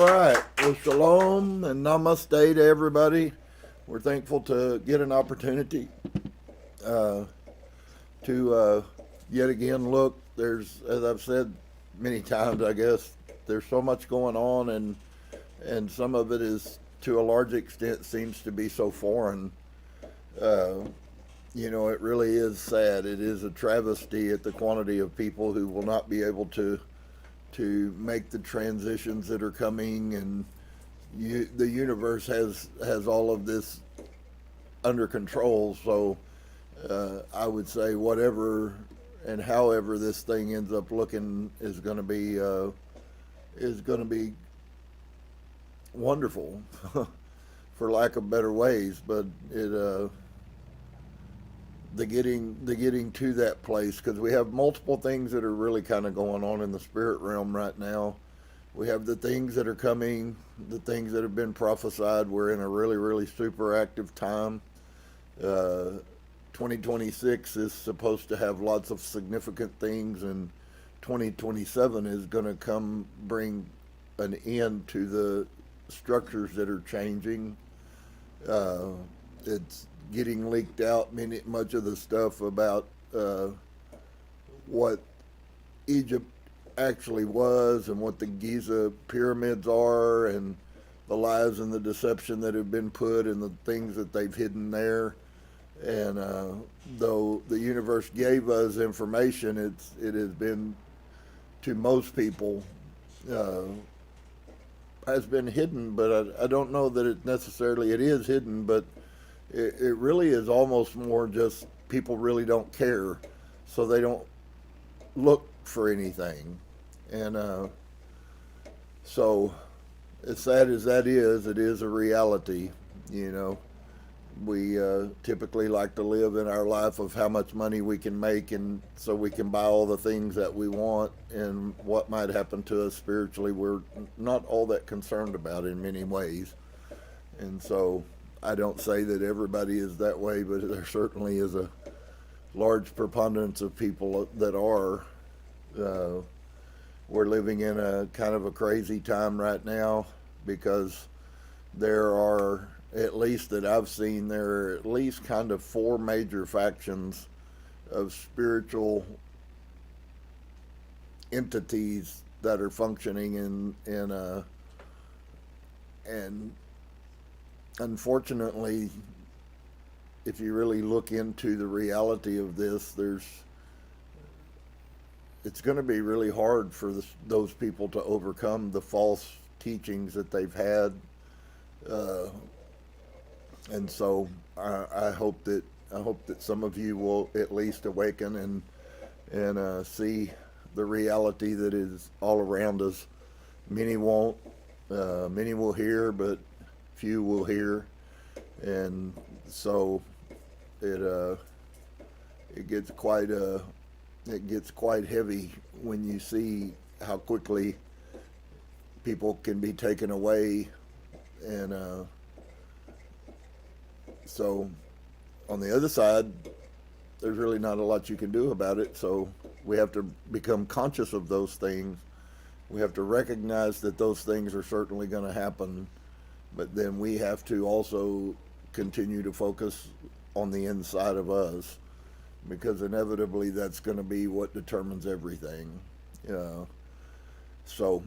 right. Well, shalom and namaste to everybody. We're thankful to get an opportunity to yet again look. There's, as I've said many times, I guess, there's so much going on, and some of it is, to a large extent, seems to be so foreign. It really is sad. It is a travesty at the quantity of people who will not be able to make the transitions that are coming, and the universe has all of this under control. So I would say whatever and however this thing ends up looking is going to be wonderful, for lack of better ways. But the getting to that place, because we have multiple things that are really kind of going on in the spirit realm right now. We have the things that are coming, the things that have been prophesied. We're in a really, really super active time. 2026 is supposed to have lots of significant things, and 2027 is going to bring an end to the structures that are changing. It's getting leaked out, much of the stuff about what Egypt actually was and what the Giza pyramids are, and the lies and the deception that have been put, and the things that they've hidden there. And though the universe gave us information, it has been, to most people, has been hidden. But I don't know that it is hidden, but it really is almost more just people really don't care, so they don't look for anything. And so, as sad as that is, it is a reality. We typically like to live in our life of how much money we can make, and so we can buy all the things that we want, and what might happen to us spiritually we're not all that concerned about in many ways. And so I don't say that everybody is that way, but there certainly is a large preponderance of people that are. We're living in a kind of a crazy time right now, because there are, at least that I've seen, there are at least kind of four major factions of spiritual entities that are functioning and unfortunately, if you really look into the reality of this, it's going to be really hard for those people to overcome the false teachings that they've had. And so I hope that some of you will at least awaken and see the reality that is all around us. Many won't. Many will hear, but few will hear. And so it gets quite heavy when you see how quickly people can be taken away. And so on the other side, there's really not a lot you can do about it. So we have to become conscious of those things. We have to recognize that those things are certainly going to happen, but then we have to also continue to focus on the inside of us, because inevitably that's going to be what determines everything. So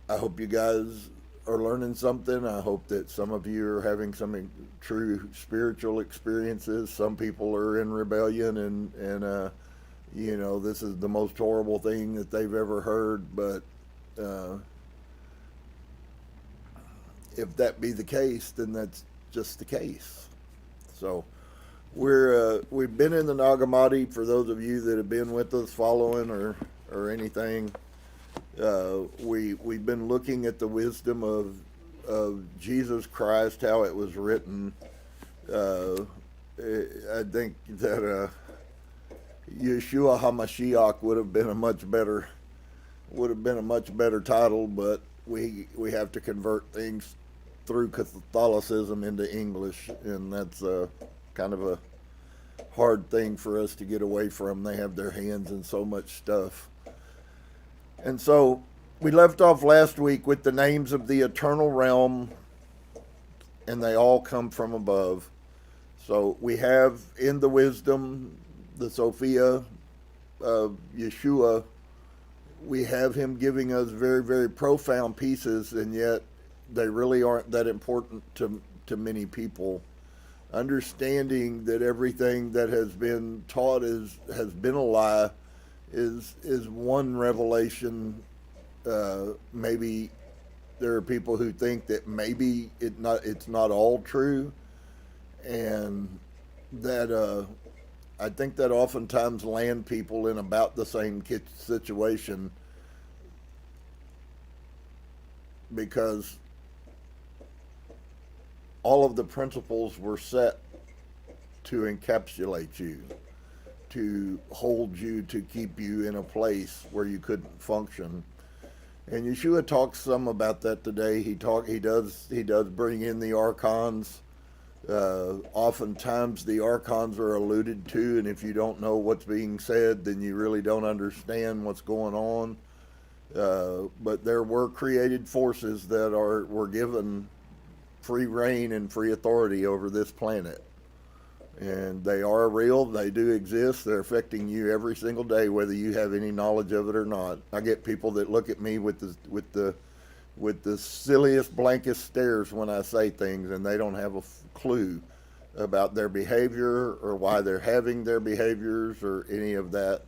I hope you guys are learning something. I hope that some of you are having some true spiritual experiences. Some people are in rebellion, and this is the most horrible thing that they've ever heard. But if that be the case, then that's just the case. So we've been in the Nag Hammadi. For those of you that have been with us following or anything, we've been looking at the wisdom of Jesus Christ, how it was written. I think that Yeshua HaMashiach would have been a much better title, but we have to convert things through Catholicism into English, and that's kind of a hard thing for us to get away from. They have their hands in so much stuff. And so We left off last week with the names of the eternal realm, and they all come from above. So we have in the wisdom, the Sophia of Yeshua, we have him giving us very, very profound pieces, and yet they really aren't that important to many people. Understanding that everything that has been taught has been a lie is one revelation. Maybe there are people who think that maybe it's not all true, and that I think that oftentimes land people in about the same situation, because all of the principles were set to encapsulate you, to hold you, to keep you in a place where you couldn't function. And Yeshua talks some about that today. He does bring in the archons. Oftentimes the archons are alluded to, and if you don't know what's being said, then you really don't understand what's going on. But there were created forces that were given free reign and free authority over this planet. And they are real, they do exist, they're affecting you every single day, whether you have any knowledge of it or not. I get people that look at me with the silliest, blankest stares when I say things, and they don't have a clue about their behavior or why they're having their behaviors or any of that.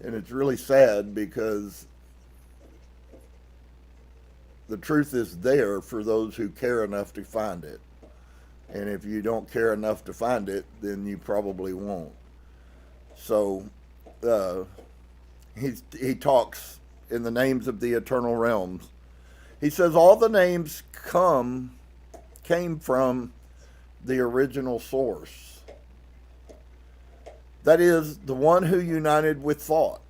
And it's really sad, because the truth is there for those who care enough to find it. And if you don't care enough to find it, then you probably won't. So he talks in the names of the eternal realms. He says all the names came from the original source. That is, the one who united with thought.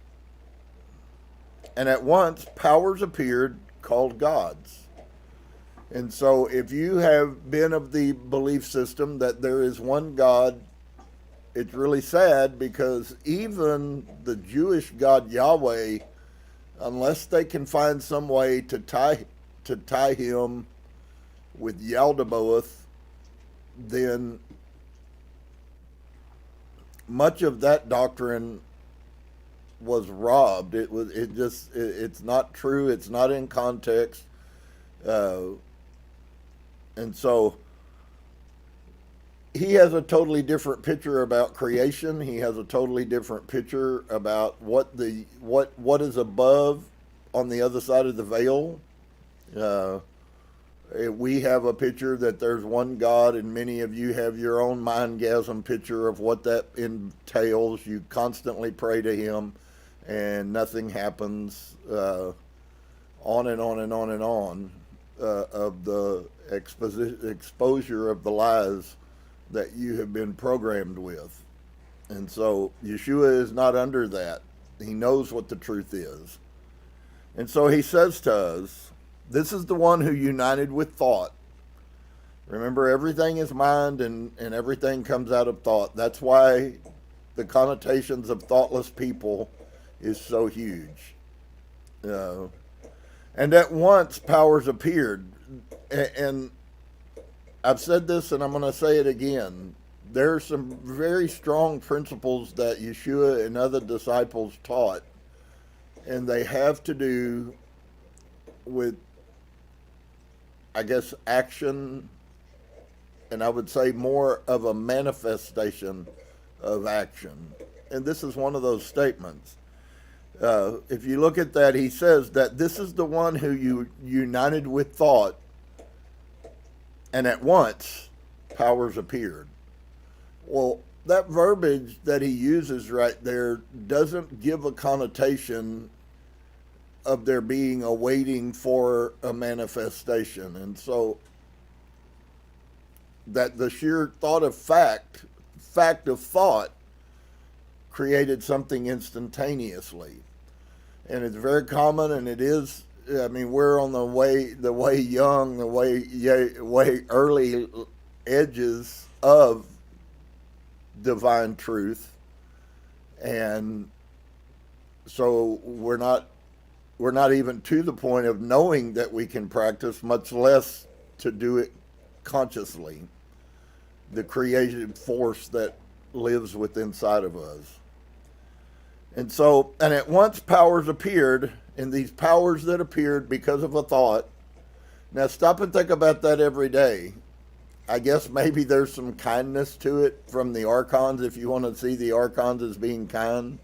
And at once powers appeared called gods. And so if you have been of the belief system that there is one God, it's really sad, because even the Jewish God Yahweh, unless they can find some way to tie him with Yaldabaoth, then much of that doctrine was robbed. It's not true. It's not in context. And so he has a totally different picture about creation. He has a totally different picture about what is above on the other side of the veil. We have a picture that there's one God, and many of you have your own mindgasm picture of what that entails. You constantly pray to him, and nothing happens, on and on and on and on, of the exposure of the lies that you have been programmed with. And so Yeshua is not under that. He knows what the truth is. And so he says to us, this is the one who united with thought. Remember, everything is mind, and everything comes out of thought. That's why the connotations of thoughtless people is so huge. And at once powers appeared. And I've said this, and I'm going to say it again. There are some very strong principles that Yeshua and other disciples taught, and they have to do with, I guess, action, and I would say more of a manifestation of action. And this is one of those statements. If you look at that, he says that this is the one who you united with thought, and at once powers appeared. Well, that verbiage that he uses right there doesn't give a connotation of there being a waiting for a manifestation. And so that the sheer thought of fact of thought created something instantaneously. And it's very common, and it is, I mean, we're on the way early edges of divine truth. And so we're not we're not even to the point of knowing that we can practice, much less to do it consciously. The creative force that lives within inside of us. And so, and at once powers appeared, and these powers that appeared because of a thought. Now stop and think about that every day. I guess maybe there's some kindness to it from the archons, if you want to see the archons as being kind,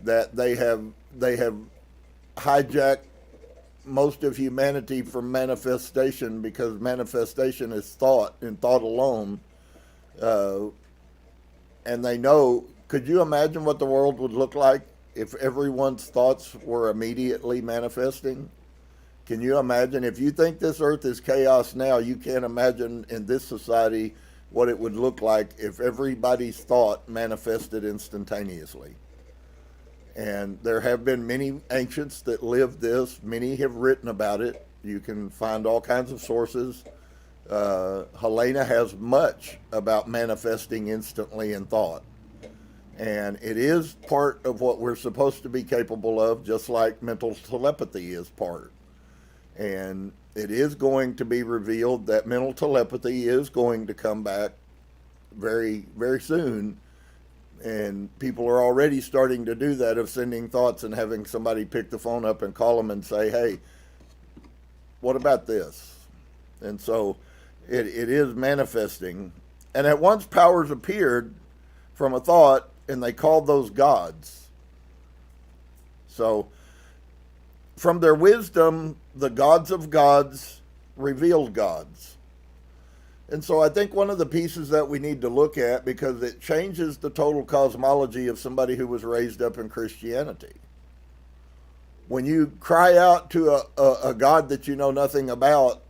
that they have hijacked most of humanity from manifestation, because manifestation is thought and thought alone. And they know, could you imagine what the world would look like if everyone's thoughts were immediately manifesting? Can you imagine, if you think this earth is chaos now, you can't imagine in this society what it would look like if everybody's thought manifested instantaneously. And there have been many ancients that lived this. Many have written about it. You can find all kinds of sources. Helena has much about manifesting instantly in thought. And it is part of what we're supposed to be capable of, just like mental telepathy is part. And it is going to be revealed that mental telepathy is going to come back very, very soon. And people are already starting to do that, of sending thoughts and having somebody pick the phone up and call them and say, hey, what about this? And so it is manifesting. And at once powers appeared from a thought, and they called those gods. So from their wisdom, the gods of gods revealed gods. And so I think one of the pieces that we need to look at, because it changes the total cosmology of somebody who was raised up in Christianity. When you cry out to a God that you know nothing about,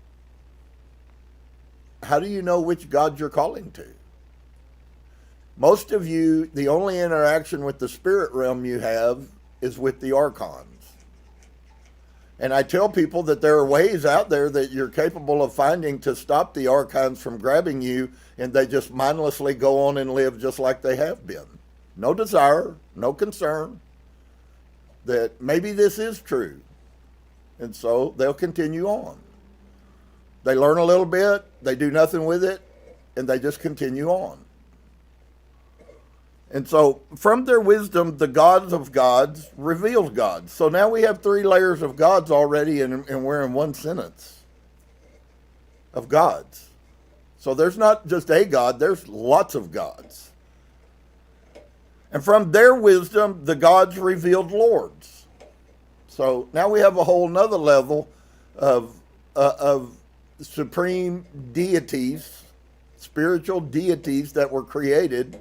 how do you know which God you're calling to? Most of you, the only interaction with the spirit realm you have is with the archons. And I tell people that there are ways out there that you're capable of finding to stop the archons from grabbing you, and they just mindlessly go on and live just like they have been. No desire, no concern that maybe this is true. And so they'll continue on. They learn a little bit, they do nothing with it, and they just continue on. And so from their wisdom, the gods of gods revealed gods. So now we have 3 layers of gods already, and we're in one sentence of gods. So there's not just a God, there's lots of gods. And from their wisdom, the gods revealed lords. So now we have a whole nother level of supreme deities, spiritual deities that were created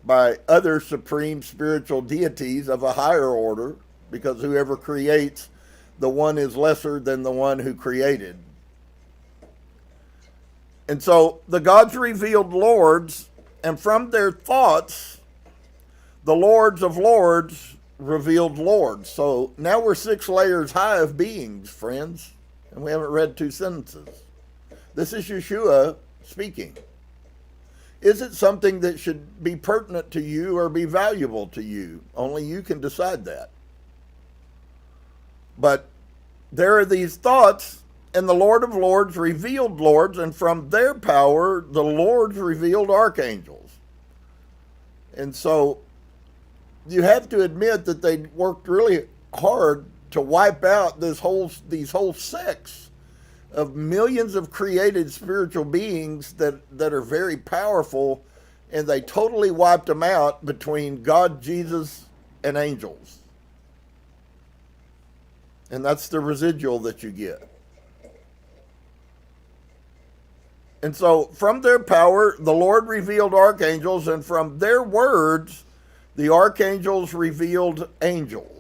by other supreme spiritual deities of a higher order, because whoever creates, the one is lesser than the one who created. And so the gods revealed lords, and from their thoughts, the lords of lords revealed lords. So now we're 6 layers high of beings, friends, and we haven't read 2 sentences. This is Yahusha speaking. Is it something that should be pertinent to you or be valuable to you? Only you can decide that. But there are these thoughts, and the Lord of Lords revealed lords, and from their power, the lords revealed archangels. And so you have to admit that they worked really hard to wipe out these whole sects of millions of created spiritual beings that are very powerful, and they totally wiped them out between God, Jesus, and angels. And that's the residual that you get. And so from their power, the Lord revealed archangels, and from their words, the archangels revealed angels.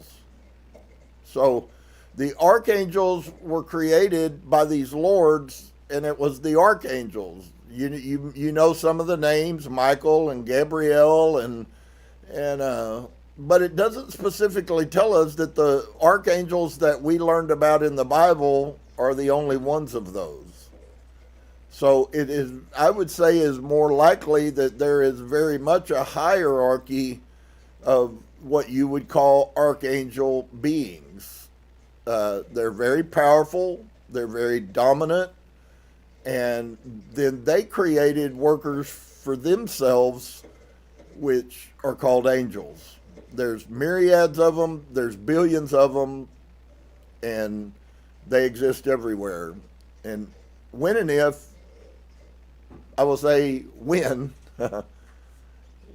So the archangels were created by these lords, and it was the archangels. You know some of the names, Michael and Gabriel, but it doesn't specifically tell us that the archangels that we learned about in the Bible are the only ones of those. So it is, I would say, is more likely that there is very much a hierarchy of what you would call archangel beings. They're very powerful, they're very dominant, and then they created workers for themselves, which are called angels. There's myriads of them, there's billions of them, and they exist everywhere. And when and if, I will say when,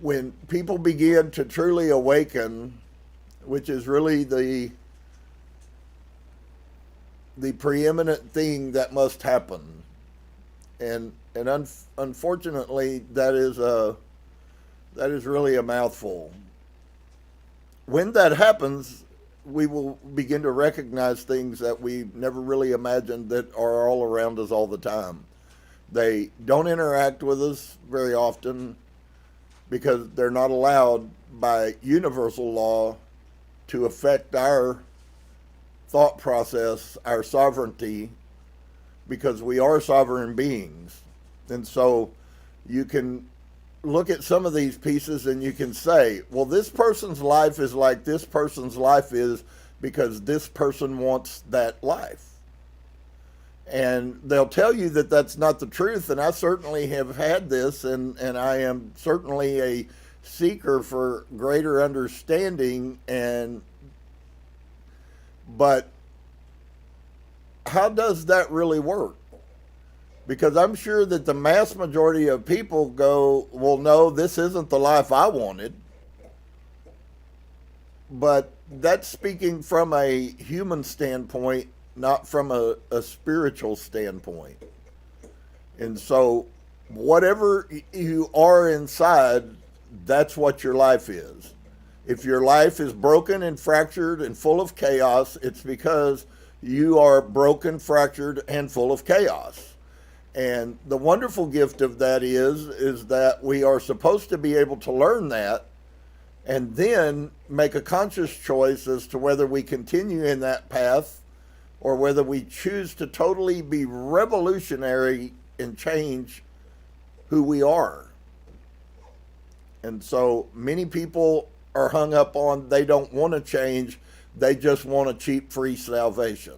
when people begin to truly awaken, which is really the preeminent thing that must happen. And unfortunately, that is really a mouthful. When that happens, we will begin to recognize things that we never really imagined that are all around us all the time. They don't interact with us very often because they're not allowed by universal law to affect our thought process, our sovereignty, because we are sovereign beings. And so you can look at some of these pieces and you can say, well, this person's life is like this person's life is because this person wants that life. And they'll tell you that that's not the truth, and I certainly have had this, and I am certainly a seeker for greater understanding, but how does that really work? Because I'm sure that the mass majority of people go, well, no, this isn't the life I wanted. But that's speaking from a human standpoint, not from a spiritual standpoint. And so whatever you are inside, that's what your life is. If your life is broken and fractured and full of chaos, it's because you are broken, fractured, and full of chaos. And the wonderful gift of that is that we are supposed to be able to learn that and then make a conscious choice as to whether we continue in that path or whether we choose to totally be revolutionary and change who we are. And so many people are hung up on they don't want to change, they just want a cheap, free salvation.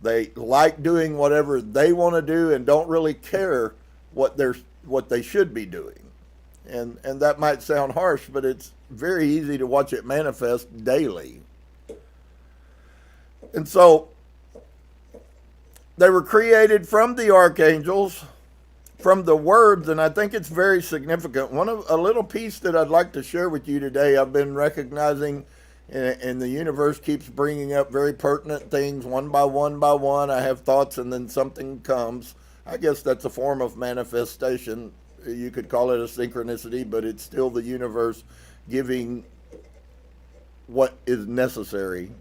They like doing whatever they want to do and don't really care what they should be doing. And that might sound harsh, but it's very easy to watch it manifest daily. And so they were created from the archangels, from the words, and I think it's very significant. A little piece that I'd like to share with you today, I've been recognizing, and the universe keeps bringing up very pertinent things one by one by one. I have thoughts and then something comes. I guess that's a form of manifestation. You could call it a synchronicity, but it's still the universe giving what is necessary.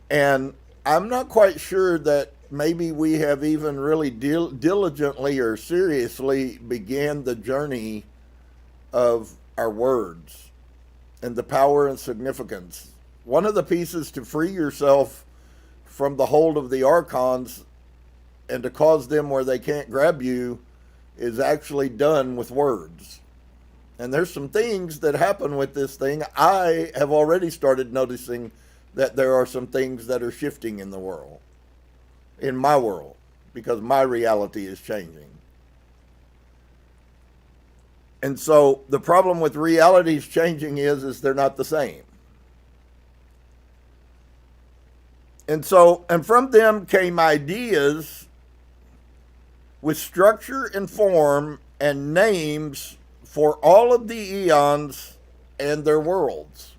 And I'm not quite sure that maybe we have even really diligently or seriously began the journey of our words and the power and significance. One of the pieces to free yourself from the hold of the archons and to cause them where they can't grab you is actually done with words. And there's some things that happen with this thing. I have already started noticing that there are some things that are shifting in the world, in my world, because my reality is changing. And so the problem with realities changing is they're not the same. And from them came ideas with structure and form and names for all of the eons and their worlds.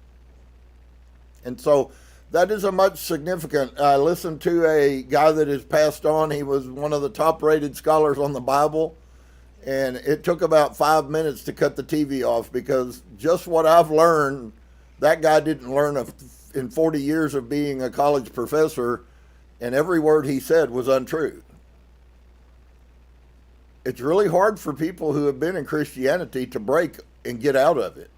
And so that is a much significant. I listened to a guy that has passed on. He was one of the top rated scholars on the Bible. And it took about 5 minutes to cut the TV off because just what I've learned, that guy didn't learn in 40 years of being a college professor, and every word he said was untrue. It's really hard for people who have been in Christianity to break and get out of it.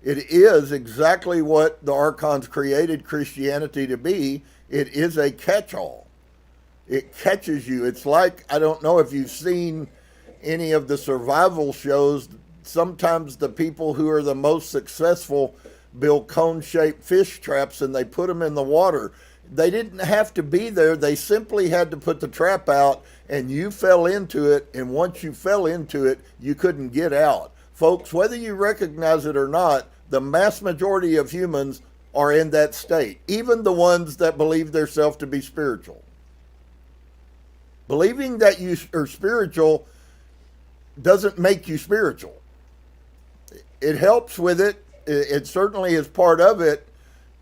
It is exactly what the archons created Christianity to be. It is a catch-all. It catches you. It's like, I don't know if you've seen any of the survival shows. Sometimes the people who are the most successful build cone-shaped fish traps and they put them in the water. They didn't have to be there. They simply had to put the trap out and you fell into it. And once you fell into it, you couldn't get out. Folks, whether you recognize it or not, the mass majority of humans are in that state. Even the ones that believe themselves to be spiritual. Believing that you are spiritual doesn't make you spiritual. It helps with it. It certainly is part of it.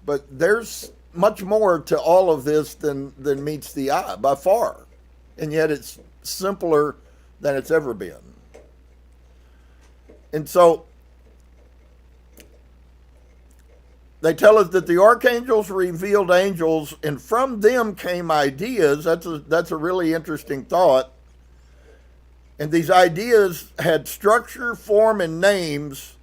But there's much more to all of this than meets the eye, by far. And yet it's simpler than it's ever been. And so they tell us that the archangels revealed angels, and from them came ideas. That's a really interesting thought. And these ideas had structure, form, and names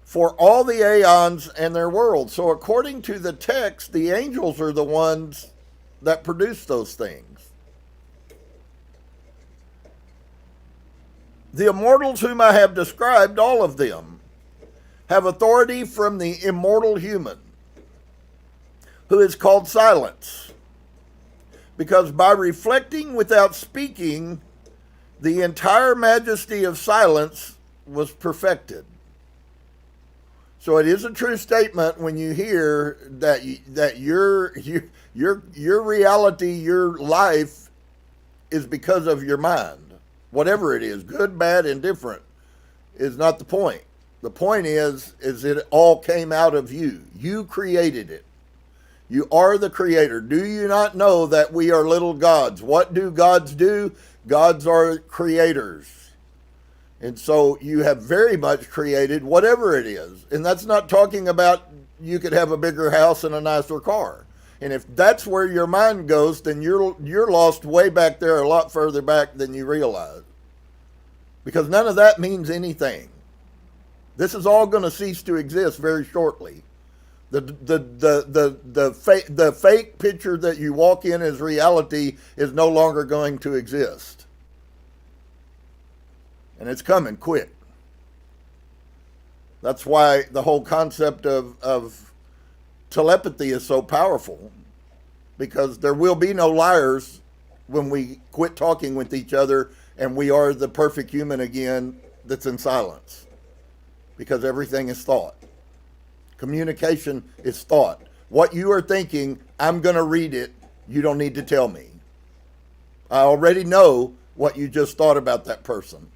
for all the aeons and their worlds. So according to the text, the angels are the ones that produce those things. The immortals whom I have described, all of them, have authority from the immortal human, who is called silence, because by reflecting without speaking, the entire majesty of silence was perfected. So it is a true statement when you hear that your reality, your life, is because of your mind. Whatever it is, good, bad, indifferent, is not the point. The point is it all came out of you. You created it. You are the creator. Do you not know that we are little gods? What do gods do? Gods are creators. And so you have very much created whatever it is. And that's not talking about you could have a bigger house and a nicer car. And if that's where your mind goes, then you're lost way back there, a lot further back than you realize. Because none of that means anything. This is all going to cease to exist very shortly. The fake picture that you walk in as reality is no longer going to exist. And it's coming quick. That's why the whole concept of telepathy is so powerful. Because there will be no liars when we quit talking with each other and we are the perfect human again that's in silence. Because everything is thought. Communication is thought. What you are thinking, I'm going to read it. You don't need to tell me. I already know what you just thought about that person.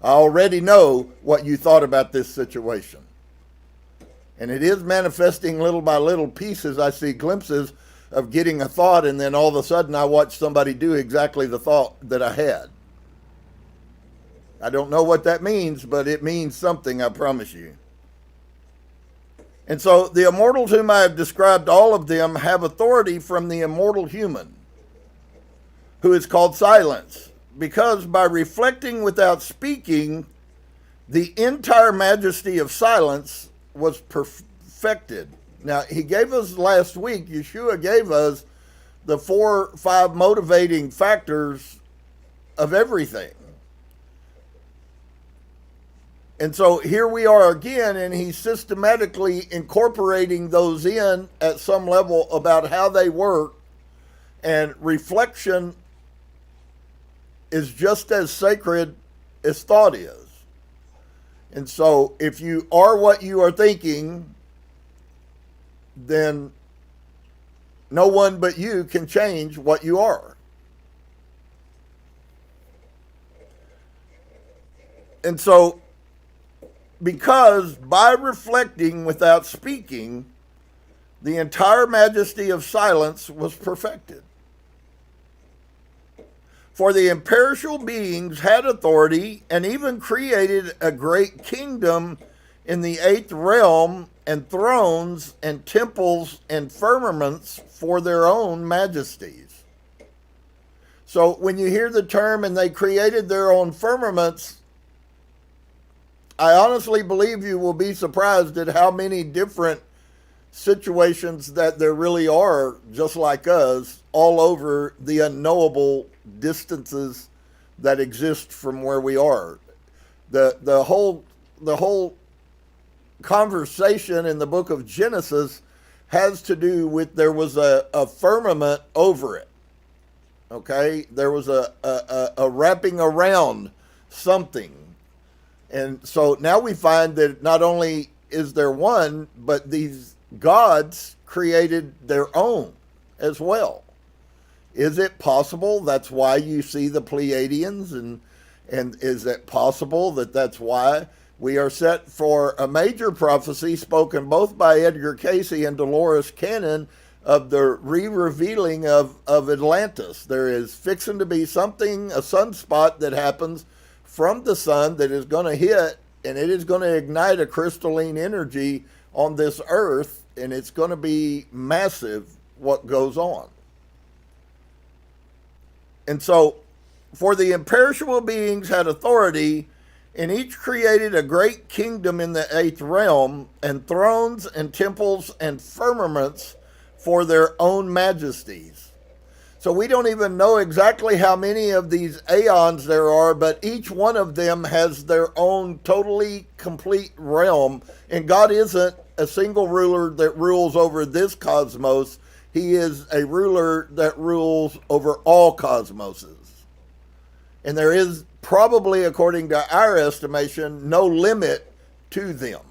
I already know what you thought about this situation. And it is manifesting little by little pieces. I see glimpses of getting a thought, and then all of a sudden I watch somebody do exactly the thought that I had. I don't know what that means, but it means something, I promise you. And so the immortals whom I have described, all of them have authority from the immortal human, who is called silence, because by reflecting without speaking, the entire majesty of silence was perfected. Now, he gave us last week, Yahusha gave us the 4 or 5 motivating factors of everything. And so here we are again, and he's systematically incorporating those in at some level about how they work. And reflection is just as sacred as thought is. And so if you are what you are thinking, then no one but you can change what you are. And so, because by reflecting without speaking, the entire majesty of silence was perfected. For the imperishable beings had authority and even created a great kingdom in the 8th realm, and thrones and temples and firmaments for their own majesties. So when you hear the term, and they created their own firmaments, I honestly believe you will be surprised at how many different situations that there really are, just like us, all over the unknowable distances that exist from where we are. The whole conversation in the book of Genesis has to do with there was a firmament over it. Okay? There was a wrapping around something. And so now we find that not only is there one, but these gods created their own as well. Is it possible that's why you see the Pleiadians? And is it possible that that's why we are set for a major prophecy spoken both by Edgar Casey and Dolores Cannon of the re-revealing of Atlantis? There is fixing to be something, a sunspot that happens from the sun that is going to hit, and it is going to ignite a crystalline energy on this earth, and it's going to be massive what goes on. And so, for the imperishable beings had authority, and each created a great kingdom in the eighth realm, and thrones and temples and firmaments for their own majesties. So we don't even know exactly how many of these aeons there are, but each one of them has their own totally complete realm. And God isn't a single ruler that rules over this cosmos. He is a ruler that rules over all cosmoses. And there is probably, according to our estimation, no limit to them.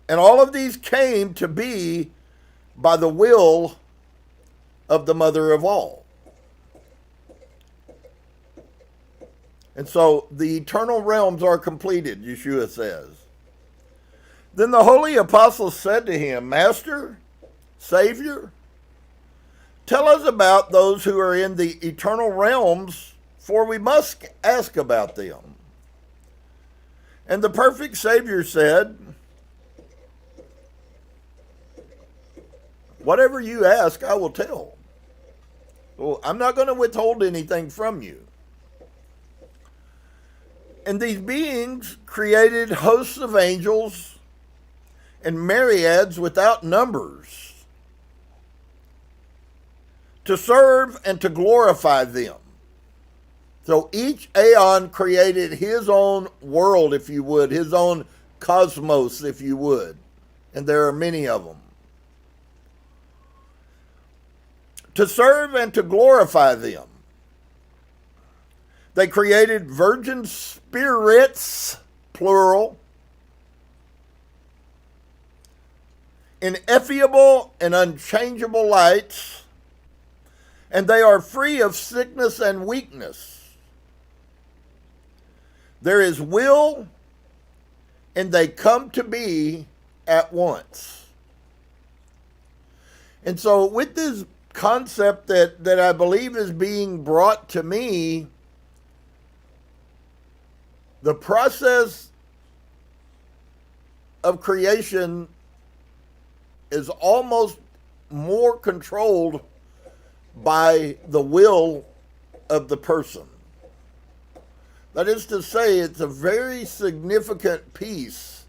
And all of these came to be by the will of the mother of all. And so the eternal realms are completed, Yeshua says. Then the holy apostles said to him, Master, Savior, tell us about those who are in the eternal realms, for we must ask about them. And the perfect Savior said, whatever you ask, I will tell. Well, I'm not going to withhold anything from you. And these beings created hosts of angels and myriads without numbers to serve and to glorify them. So each aeon created his own world, if you would, his own cosmos, if you would. And there are many of them. To serve and to glorify them. They created virgin spirits, plural, ineffable and unchangeable lights, and they are free of sickness and weakness. There is will, and they come to be at once. And so with this concept that I believe is being brought to me, the process of creation is almost more controlled by the will of the person. That is to say, it's a very significant piece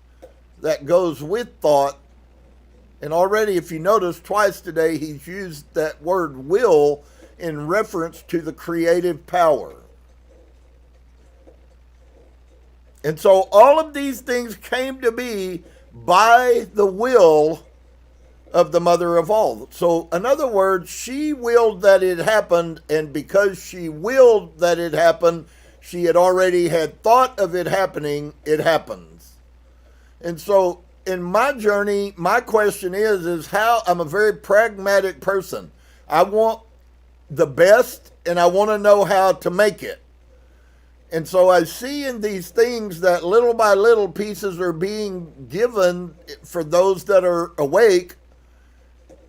that goes with thought. And already, if you notice, twice today he's used that word will in reference to the creative power. And so all of these things came to be by the will of the mother of all. So in other words, she willed that it happened, and because she willed that it happened, she had already had thought of it happening, it happens. And so in my journey, my question is how, I'm a very pragmatic person. I want the best, and I want to know how to make it. And so I see in these things that little by little pieces are being given for those that are awake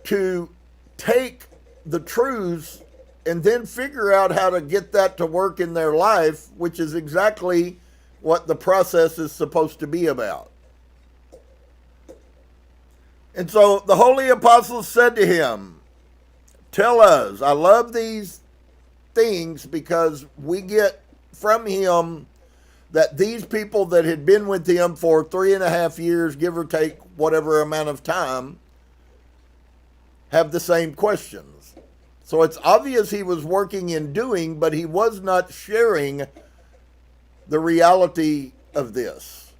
to take the truths and then figure out how to get that to work in their life, which is exactly what the process is supposed to be about. And so the holy apostles said to him, tell us. I love these things because we get from him that these people that had been with him for 3.5 years, give or take whatever amount of time, have the same questions. So it's obvious he was working in doing, but he was not sharing the reality of this.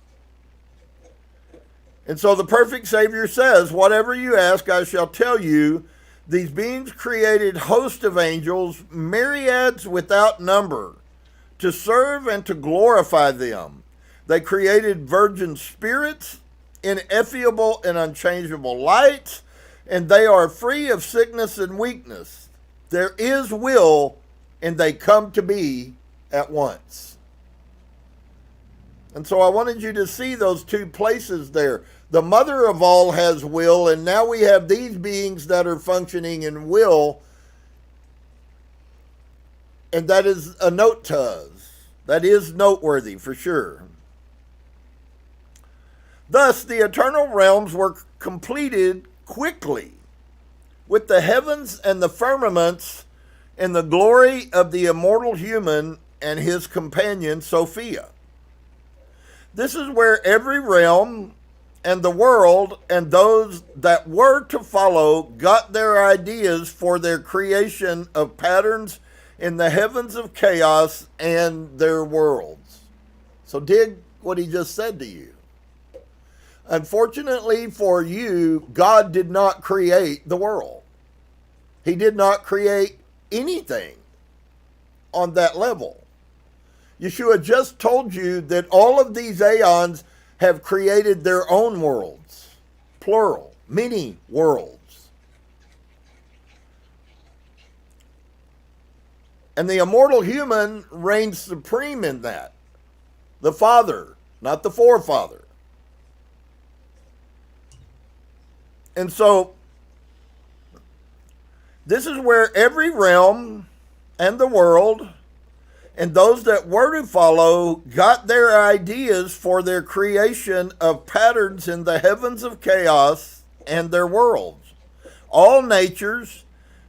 And so the perfect Savior says, whatever you ask, I shall tell you. These beings created hosts of angels, myriads without number, to serve and to glorify them. They created virgin spirits, ineffable and unchangeable lights, and they are free of sickness and weakness. There is will, and they come to be at once. And so I wanted you to see those two places there. The mother of all has will, and now we have these beings that are functioning in will, and that is a note to us. That is noteworthy for sure. Thus, the eternal realms were completed quickly, with the heavens and the firmaments and the glory of the immortal human and his companion Sophia. This is where every realm and the world and those that were to follow got their ideas for their creation of patterns in the heavens of chaos and their worlds. So dig what he just said to you. Unfortunately for you, God did not create the world. He did not create anything on that level. Yeshua just told you that all of these aeons have created their own worlds, plural, many worlds. And the immortal human reigns supreme in that. The Father, not the forefather. And so, this is where every realm and the world and those that were to follow got their ideas for their creation of patterns in the heavens of chaos and their worlds. All natures,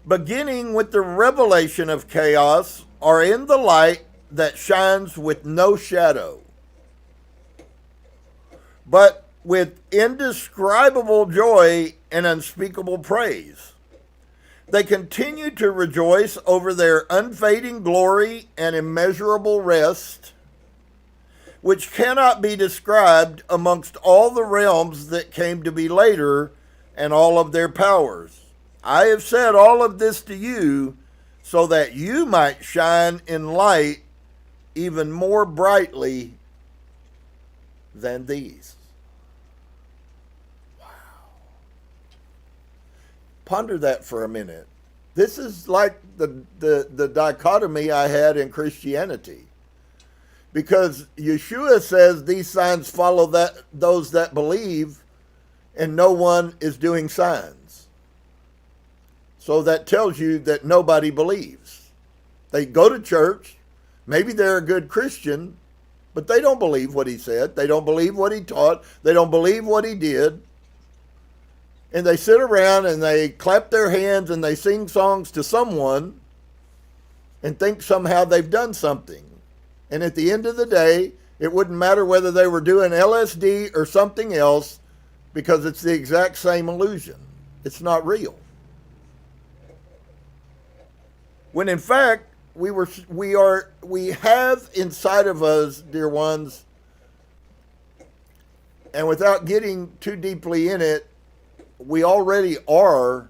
beginning with the revelation of chaos, are in the light that shines with no shadow, but with indescribable joy and unspeakable praise. They continue to rejoice over their unfading glory and immeasurable rest, which cannot be described amongst all the realms that came to be later and all of their powers. I have said all of this to you so that you might shine in light even more brightly than these. Ponder that for a minute. This is like the dichotomy I had in Christianity. Because Yeshua says these signs follow those that believe, and no one is doing signs. So that tells you that nobody believes. They go to church, maybe they're a good Christian, but they don't believe what he said. They don't believe what he taught. They don't believe what he did. And they sit around and they clap their hands and they sing songs to someone and think somehow they've done something. And at the end of the day, it wouldn't matter whether they were doing LSD or something else, because it's the exact same illusion. It's not real. When in fact, we have inside of us, dear ones, and without getting too deeply in it, we already are,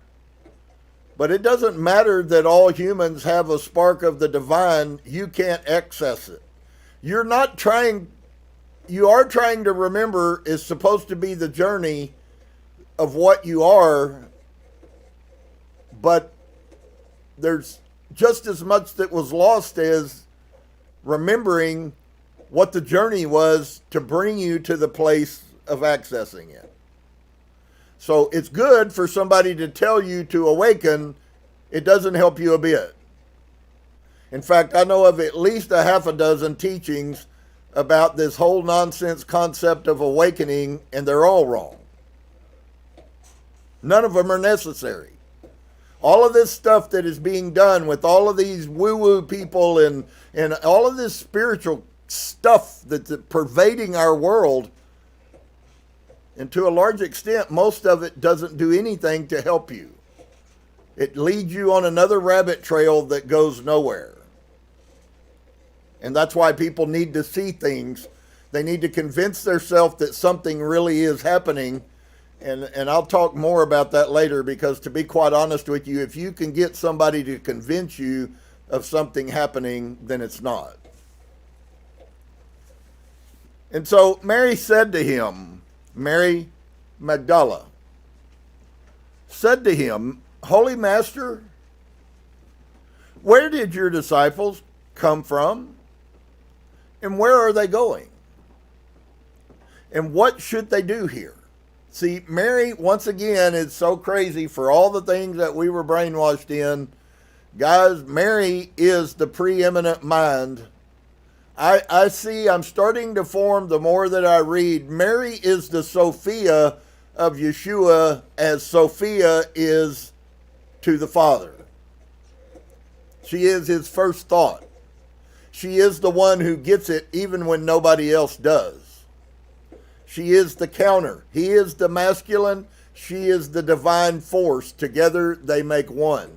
but it doesn't matter that all humans have a spark of the divine. You can't access it. You are trying to remember is supposed to be the journey of what you are, but there's just as much that was lost as remembering what the journey was to bring you to the place of accessing it. So it's good for somebody to tell you to awaken. It doesn't help you a bit. In fact, I know of at least a half a dozen teachings about this whole nonsense concept of awakening, and they're all wrong. None of them are necessary. All of this stuff that is being done with all of these woo-woo people and all of this spiritual stuff that's pervading our world, and to a large extent, most of it doesn't do anything to help you. It leads you on another rabbit trail that goes nowhere. And that's why people need to see things They need to convince themselves that something really is happening. And I'll talk more about that later, because to be quite honest with you, if you can get somebody to convince you of something happening, then it's not. And so Mary said to him, Mary Magdala said to him, Holy Master, where did your disciples come from? And where are they going? And what should they do here? See, Mary, once again, is so crazy for all the things that we were brainwashed in. Guys, Mary is the preeminent mind. I'm starting to form, the more that I read, Mary is the Sophia of Yeshua, as Sophia is to the Father. She is his first thought. She is the one who gets it even when nobody else does. She is the counter. He is the masculine. She is the divine force. Together they make one,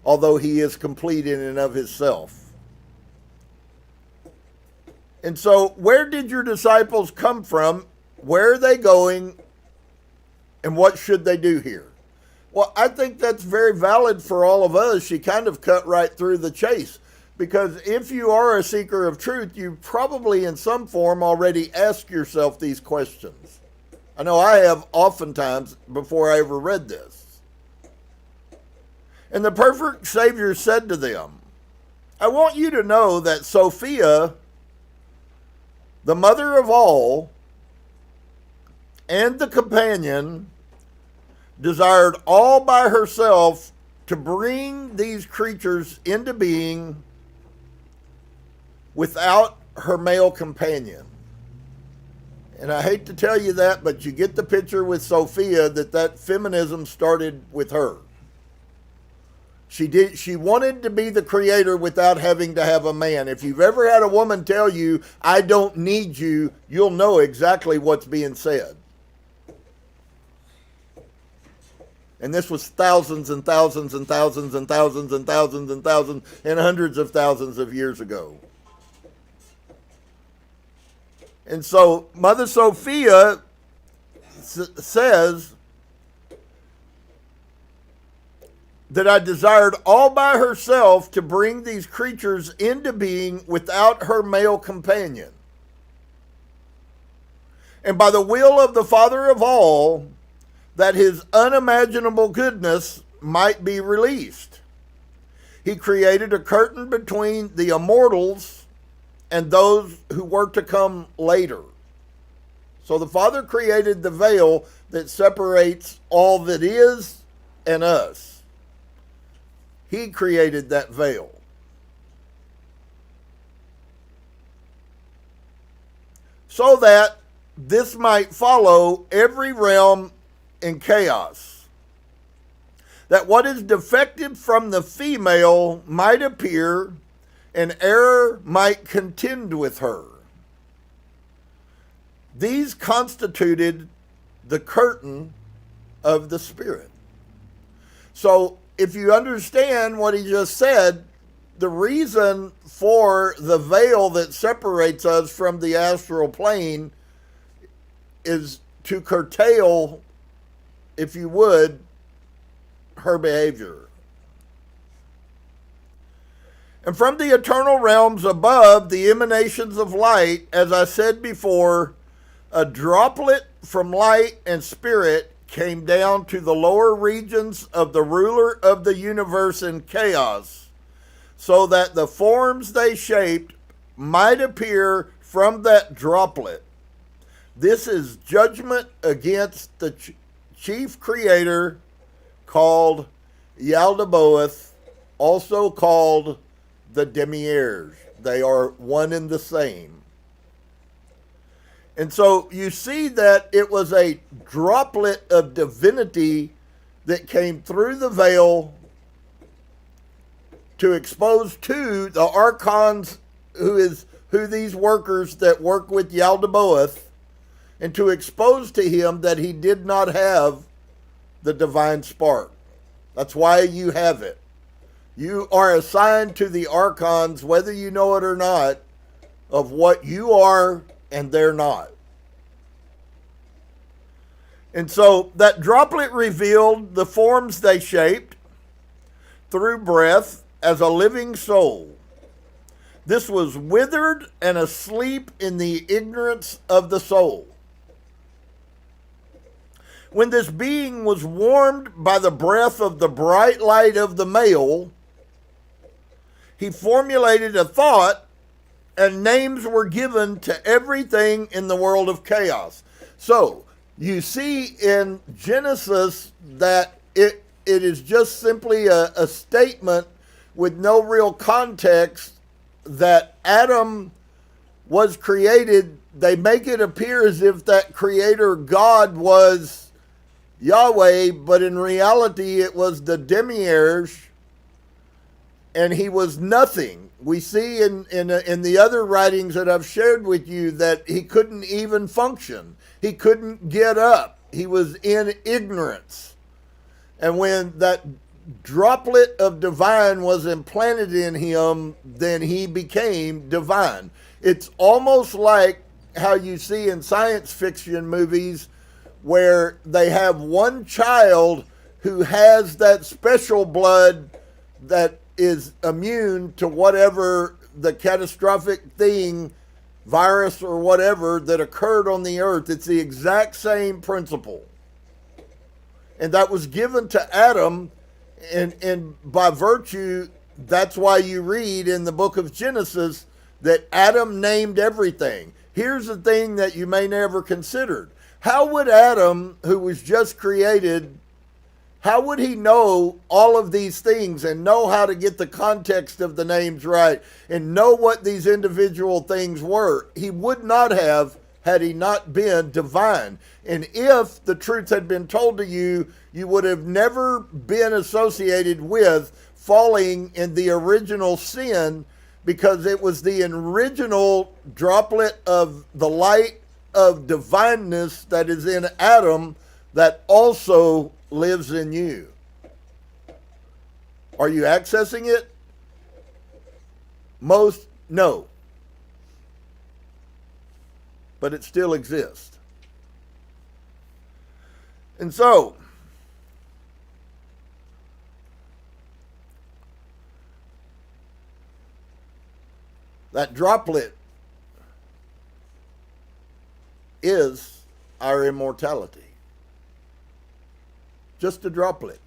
although he is complete in and of himself. And so, where did your disciples come from? Where are they going? And what should they do here? Well, I think that's very valid for all of us. She kind of cut right through the chase. Because if you are a seeker of truth, you probably in some form already ask yourself these questions. I know I have oftentimes before I ever read this. And the perfect Savior said to them, I want you to know that Sophia, the mother of all, and the companion, desired all by herself to bring these creatures into being without her male companion. And I hate to tell you that, but you get the picture with Sophia that feminism started with her. She wanted to be the creator without having to have a man. If you've ever had a woman tell you, I don't need you, you'll know exactly what's being said. And this was thousands and thousands and thousands and thousands and thousands and thousands and hundreds of thousands of years ago. And so Mother Sophia says that I desired all by herself to bring these creatures into being without her male companion. And by the will of the Father of all, that his unimaginable goodness might be released. He created a curtain between the immortals and those who were to come later. So the Father created the veil that separates all that is and us. He created that veil. So that this might follow every realm in chaos. That what is defective from the female might appear, and error might contend with her. These constituted the curtain of the Spirit. So, if you understand what he just said, the reason for the veil that separates us from the astral plane is to curtail, if you would, her behavior. And from the eternal realms above, the emanations of light, as I said before, a droplet from light and spirit came down to the lower regions of the ruler of the universe in chaos, so that the forms they shaped might appear from that droplet. This is judgment against the chief creator called Yaldabaoth, also called the Demiurge. They are one and the same. And so you see that it was a droplet of divinity that came through the veil to expose to the archons, who these workers that work with Yaldabaoth, and to expose to him that he did not have the divine spark. That's why you have it. You are assigned to the archons, whether you know it or not, of what you are and they're not. And so that droplet revealed the forms they shaped through breath as a living soul. This was withered and asleep in the ignorance of the soul. When this being was warmed by the breath of the bright light of the male, he formulated a thought, and names were given to everything in the world of chaos. So, you see in Genesis that it is just simply a statement with no real context that Adam was created. They make it appear as if that creator God was Yahweh, but in reality it was the demiurge, and he was nothing. We see in the other writings that I've shared with you that he couldn't even function. He couldn't get up. He was in ignorance. And when that droplet of divine was implanted in him, then he became divine. It's almost like how you see in science fiction movies where they have one child who has that special blood that is immune to whatever the catastrophic thing, virus or whatever, that occurred on the earth. It's the exact same principle. And that was given to Adam, and by virtue, that's why you read in the book of Genesis that Adam named everything. Here's the thing that you may never considered. How would Adam, who was just created, how would he know all of these things and know how to get the context of the names right and know what these individual things were? He would not have had he not been divine. And if the truth had been told to you, you would have never been associated with falling in the original sin, because it was the original droplet of the light of divineness that is in Adam that also lives in you. Are you accessing it? Most, no. But it still exists. And so, that droplet is our immortality. Just a droplet.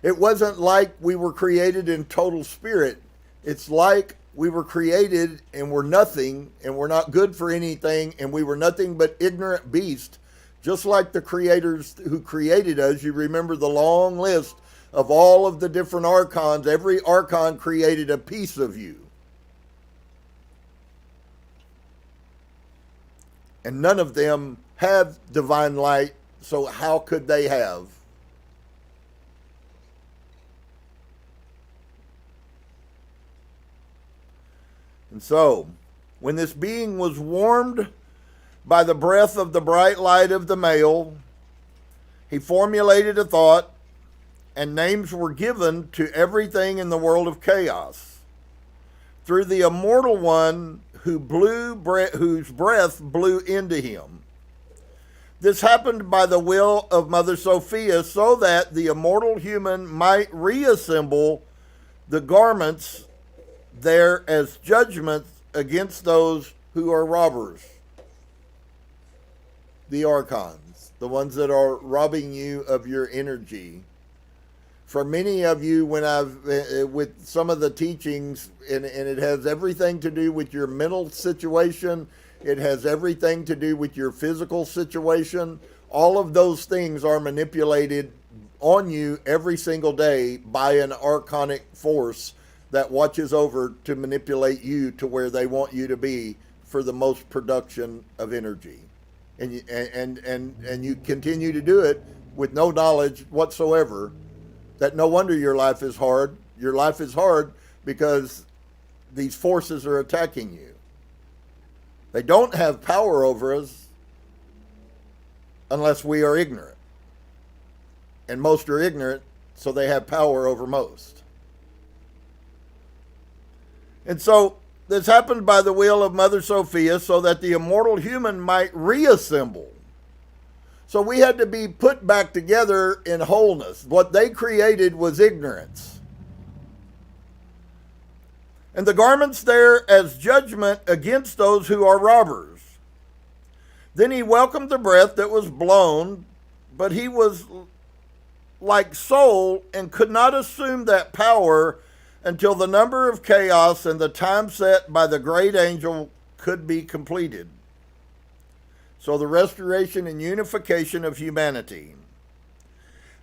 It wasn't like we were created in total spirit. It's like we were created and we're nothing, and we're not good for anything, and we were nothing but ignorant beasts, just like the creators who created us. You remember the long list of all of the different archons. Every archon created a piece of you. And none of them have divine light, so how could they have? And so, when this being was warmed by the breath of the bright light of the male, he formulated a thought, and names were given to everything in the world of chaos. Through the immortal one whose breath blew into him. This happened by the will of Mother Sophia, so that the immortal human might reassemble the garments there as judgments against those who are robbers. The archons, the ones that are robbing you of your energy. For many of you, when with some of the teachings, and it has everything to do with your mental situation, it has everything to do with your physical situation. All of those things are manipulated on you every single day by an archonic force that watches over to manipulate you to where they want you to be for the most production of energy. And you continue to do it with no knowledge whatsoever. That no wonder your life is hard. Your life is hard because these forces are attacking you. They don't have power over us unless we are ignorant. And most are ignorant, so they have power over most. And so this happened by the will of Mother Sophia so that the immortal human might reassemble. So we had to be put back together in wholeness. What they created was ignorance. And the garments there as judgment against those who are robbers. Then he welcomed the breath that was blown, but he was like soul and could not assume that power until the number of chaos and the time set by the great angel could be completed. So the restoration and unification of humanity.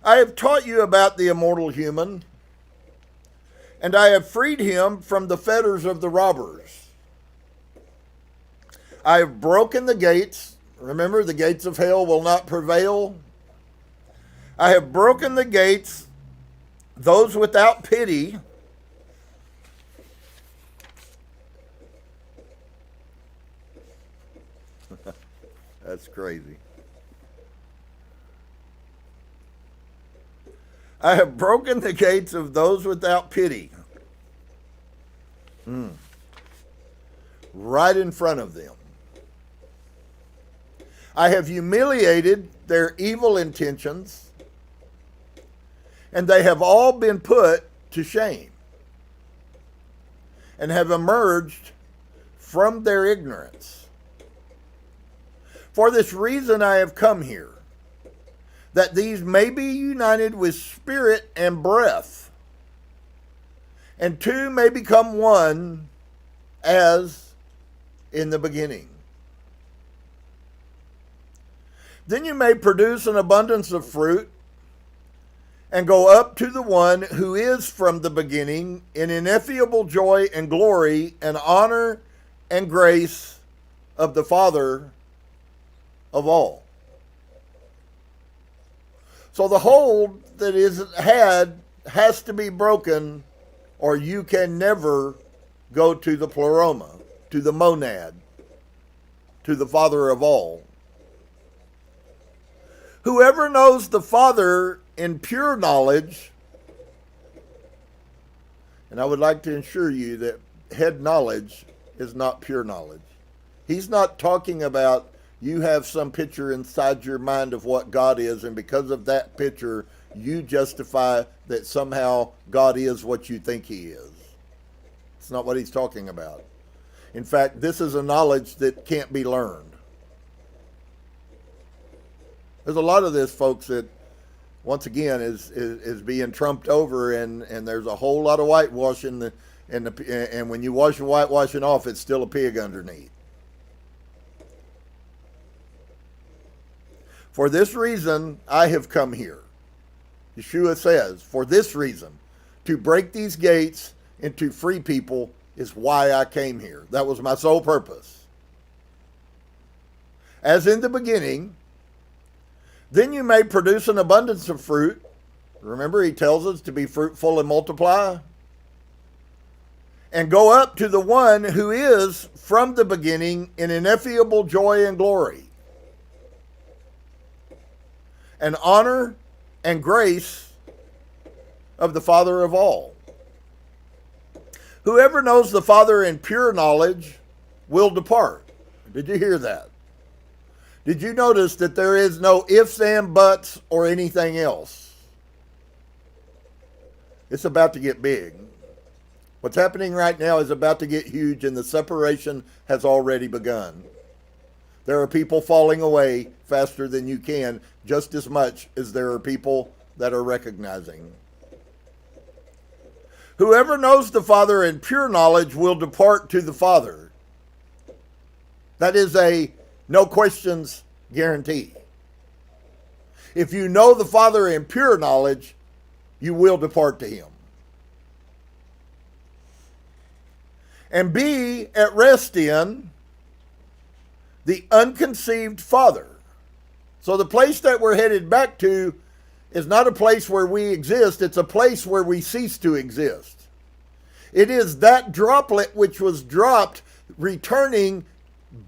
I have taught you about the immortal human, and I have freed him from the fetters of the robbers. I have broken the gates. Remember, the gates of hell will not prevail. I have broken the gates, those without pity. That's crazy. I have broken the gates of those without pity. Right in front of them. I have humiliated their evil intentions, and they have all been put to shame and have emerged from their ignorance. For this reason I have come here, that these may be united with spirit and breath, and two may become one as in the beginning. Then you may produce an abundance of fruit and go up to the one who is from the beginning in ineffable joy and glory and honor and grace of the Father of all. So the hold that is had has to be broken, or you can never go to the pleroma, to the monad, to the Father of all. Whoever knows the Father in pure knowledge, and I would like to assure you that head knowledge is not pure knowledge. He's not talking about you have some picture inside your mind of what God is, and because of that picture, you justify that somehow God is what you think he is. It's not what he's talking about. In fact, this is a knowledge that can't be learned. There's a lot of this, folks, that once again is being trumped over, and there's a whole lot of whitewashing, and when you wash the whitewashing off, it's still a pig underneath. For this reason, I have come here. Yeshua says, for this reason, to break these gates and to free people is why I came here. That was my sole purpose. As in the beginning, then you may produce an abundance of fruit. Remember, he tells us to be fruitful and multiply. And go up to the one who is from the beginning in ineffable joy and glory, and honor and grace of the Father of all. Whoever knows the Father in pure knowledge will depart. Did you hear that? Did you notice that there is no ifs and buts or anything else? It's about to get big. What's happening right now is about to get huge, and the separation has already begun. There are people falling away faster than you can, just as much as there are people that are recognizing. Whoever knows the Father in pure knowledge will depart to the Father. That is a no questions guarantee. If you know the Father in pure knowledge, you will depart to him. And be at rest in the unconceived Father. So the place that we're headed back to is not a place where we exist, it's a place where we cease to exist. It is that droplet which was dropped returning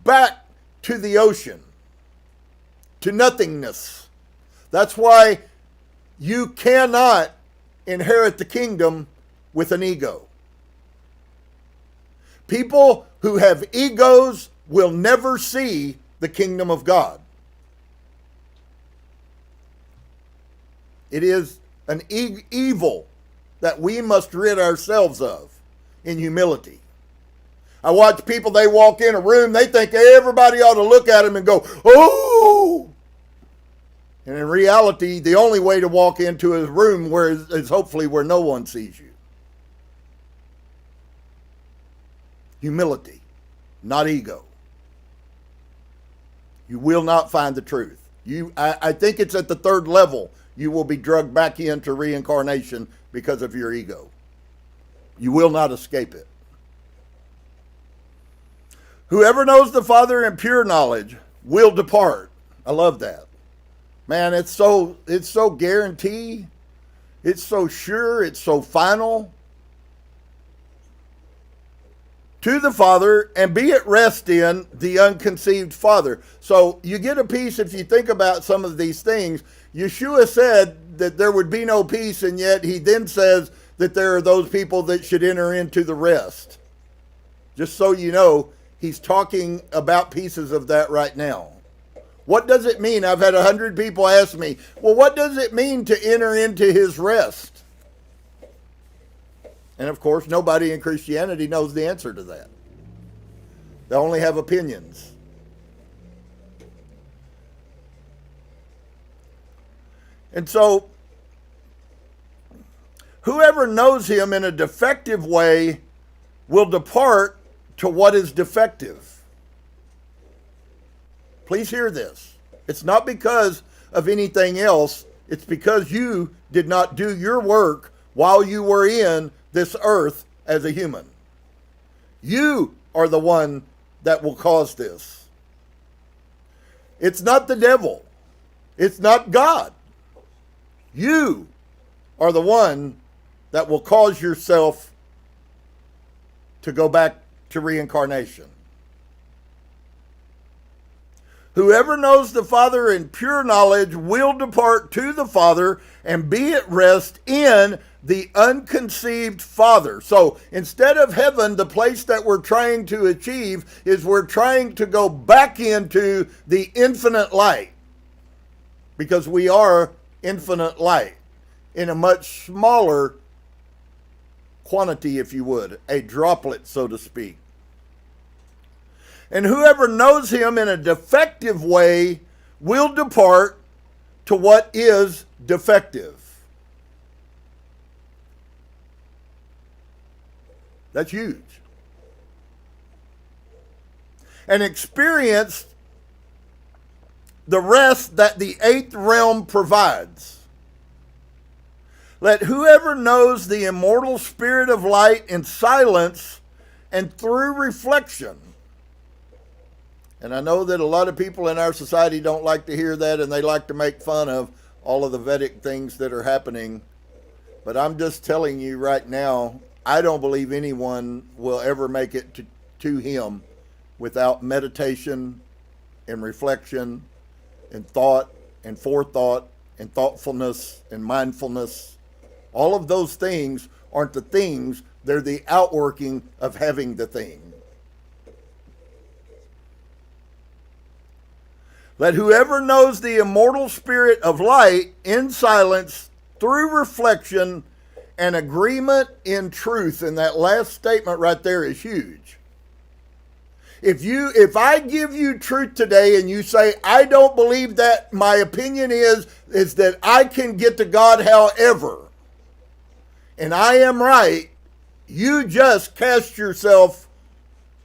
back to the ocean, to nothingness. That's why you cannot inherit the kingdom with an ego. People who have egos will never see the kingdom of God. It is an evil that we must rid ourselves of in humility. I watch people, they walk in a room, they think everybody ought to look at them and go, oh! And in reality, the only way to walk into a room is hopefully where no one sees you. Humility, not ego. You will not find the truth. I think it's at the third level you will be drugged back into reincarnation because of your ego. You will not escape it. Whoever knows the Father in pure knowledge will depart. I love that. Man, it's so guaranteed. It's so sure. It's so final. To the Father, and be at rest in the unconceived Father. So you get a peace if you think about some of these things. Yeshua said that there would be no peace, and yet he then says that there are those people that should enter into the rest. Just so you know, he's talking about pieces of that right now. What does it mean? I've had 100 people ask me, well, what does it mean to enter into his rest? And of course, nobody in Christianity knows the answer to that. They only have opinions. And so, whoever knows him in a defective way will depart to what is defective. Please hear this. It's not because of anything else. It's because you did not do your work while you were in this earth as a human. You are the one that will cause this. It's not the devil. It's not God. You are the one that will cause yourself to go back to reincarnation. Whoever knows the Father in pure knowledge will depart to the Father and be at rest in the unconceived Father. So instead of heaven, the place that we're trying to achieve is we're trying to go back into the infinite light, because we are infinite light in a much smaller quantity, if you would, a droplet, so to speak. And whoever knows him in a defective way will depart to what is defective. That's huge. And experience the rest that the eighth realm provides. Let whoever knows the immortal spirit of light in silence and through reflection. And I know that a lot of people in our society don't like to hear that, and they like to make fun of all of the Vedic things that are happening. But I'm just telling you right now, I don't believe anyone will ever make it to him without meditation and reflection and thought and forethought and thoughtfulness and mindfulness. All of those things aren't the things, they're the outworking of having the thing. Let whoever knows the immortal spirit of light in silence through reflection and agreement in truth. And that last statement right there is huge. If I give you truth today and you say, I don't believe that, my opinion is that I can get to God however, and I am right, you just cast yourself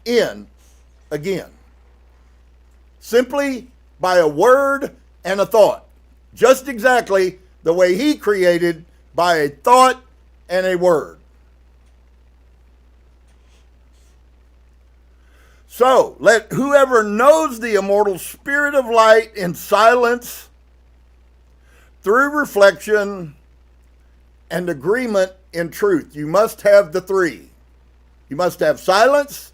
in again. Simply by a word and a thought. Just exactly the way he created, by a thought and a word. So, let whoever knows the immortal spirit of light in silence, through reflection and agreement in truth. You must have the three. You must have silence,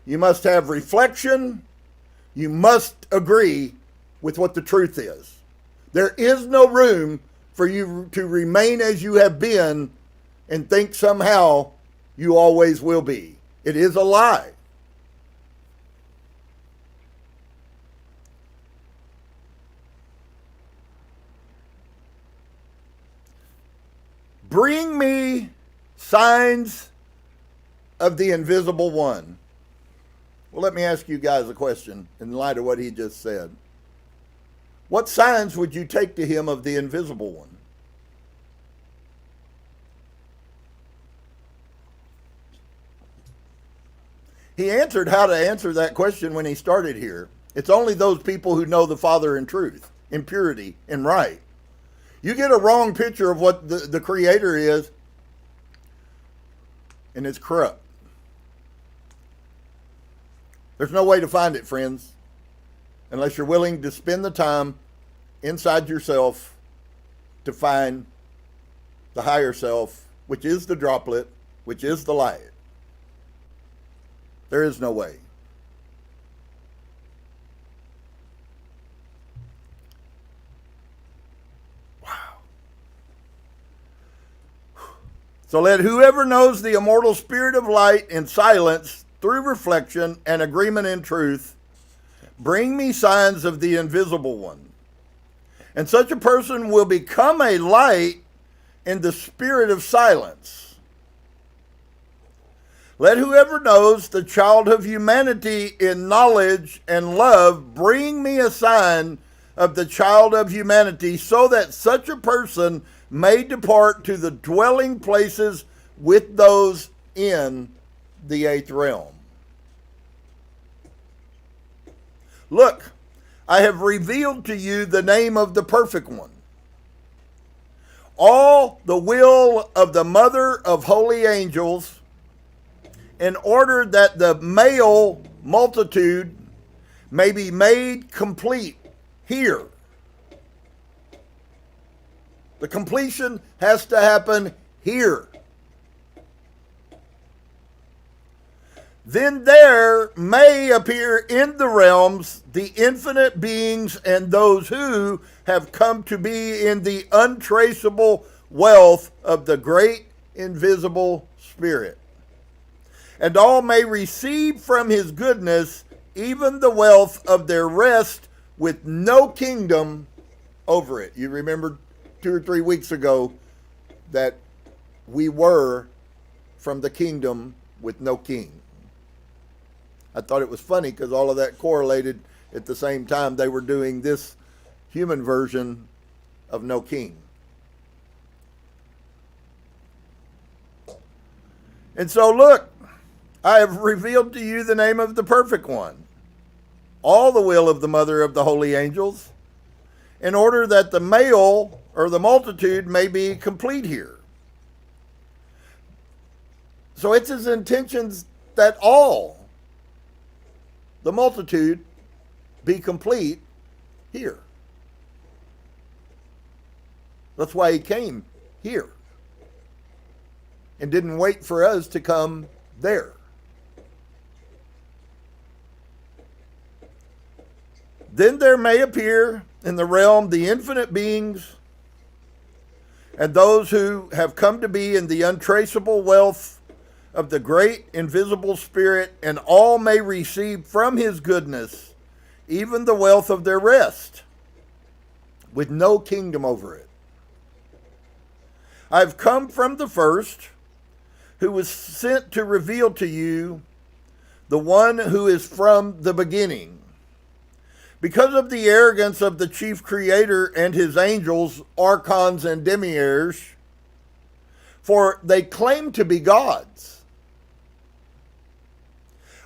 you must have reflection, you must agree with what the truth is. There is no room for you to remain as you have been and think somehow you always will be. It is a lie. Bring me signs of the invisible one. Well, let me ask you guys a question in light of what he just said. What signs would you take to him of the invisible one? He answered how to answer that question when he started here. It's only those people who know the Father in truth, in purity, in right. You get a wrong picture of what the Creator is, and it's corrupt. There's no way to find it, friends, unless you're willing to spend the time inside yourself to find the higher self, which is the droplet, which is the light. There is no way. So let whoever knows the immortal spirit of light in silence, through reflection and agreement in truth, bring me signs of the invisible one. And such a person will become a light in the spirit of silence. Let whoever knows the child of humanity in knowledge and love bring me a sign of the child of humanity, so that such a person may depart to the dwelling places with those in the eighth realm. Look, I have revealed to you the name of the perfect one. All the will of the mother of holy angels, in order that the male multitude may be made complete here. The completion has to happen here. Then there may appear in the realms the infinite beings and those who have come to be in the untraceable wealth of the great invisible Spirit. And all may receive from his goodness even the wealth of their rest, with no kingdom over it. You remember 2 or 3 weeks ago that we were from the kingdom with no king. I thought it was funny because all of that correlated at the same time. They were doing this human version of no king. And so look, I have revealed to you the name of the perfect one, all the will of the mother of the holy angels, in order that the male or the multitude may be complete here. So it's his intentions that all the multitude be complete here. That's why he came here and didn't wait for us to come there. Then there may appear in the realm the infinite beings and those who have come to be in the untraceable wealth of the great invisible Spirit, and all may receive from his goodness even the wealth of their rest, with no kingdom over it. I've come from the first, who was sent to reveal to you the one who is from the beginning. Because of the arrogance of the chief creator and his angels, archons and demiurges, for they claim to be gods,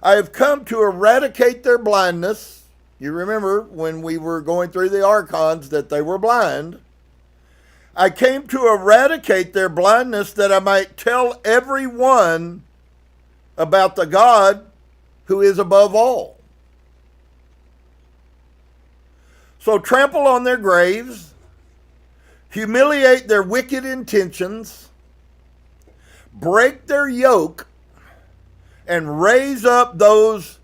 I have come to eradicate their blindness. You remember when we were going through the archons that they were blind. I came to eradicate their blindness, that I might tell everyone about the God who is above all. So trample on their graves, humiliate their wicked intentions, break their yoke, and raise up those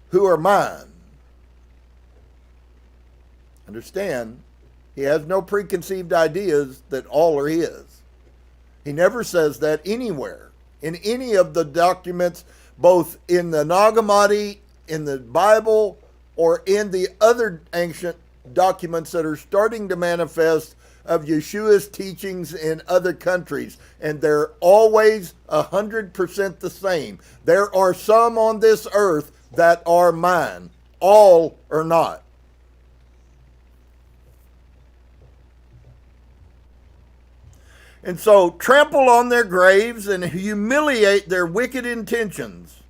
who are mine. Understand, he has no preconceived ideas that all are his. He never says that anywhere in any of the documents both in the Nag Hammadi, in the Bible, or in the other ancient documents that are starting to manifest of Yeshua's teachings in other countries. And they're always 100% the same. There are some on this earth that are mine. All are not. And so trample on their graves and humiliate their wicked intentions.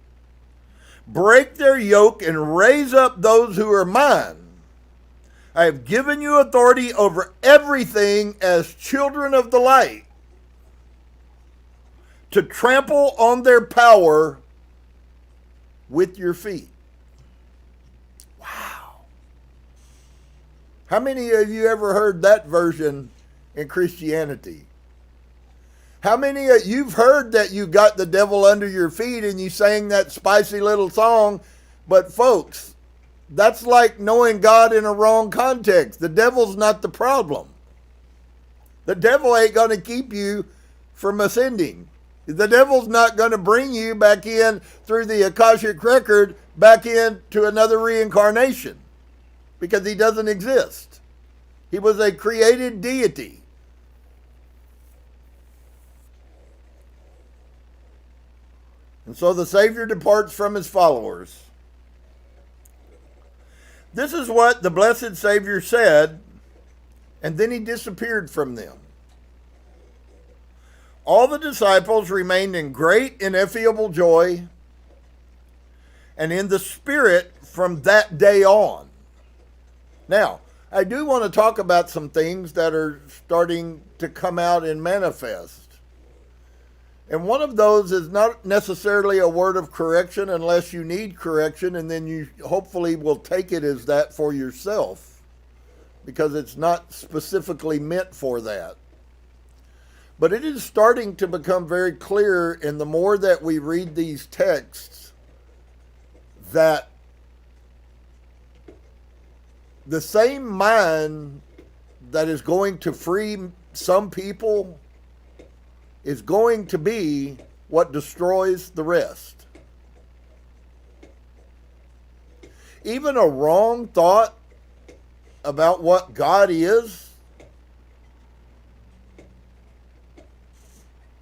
Break their yoke and raise up those who are mine. I have given you authority over everything as children of the light, to trample on their power with your feet. Wow. How many of you ever heard that version in Christianity? How many of you've heard that you got the devil under your feet and you sang that spicy little song? But folks, that's like knowing God in a wrong context. The devil's not the problem. The devil ain't going to keep you from ascending. The devil's not going to bring you back in through the Akashic record back into another reincarnation, because he doesn't exist. He was a created deity. And so the Savior departs from his followers. This is what the blessed Savior said, and then he disappeared from them. All the disciples remained in great ineffable joy and in the Spirit from that day on. Now, I do want to talk about some things that are starting to come out and manifest. And one of those is not necessarily a word of correction unless you need correction, and then you hopefully will take it as that for yourself, because it's not specifically meant for that. But it is starting to become very clear, and the more that we read these texts, that the same mind that is going to free some people is going to be what destroys the rest. Even a wrong thought about what God is,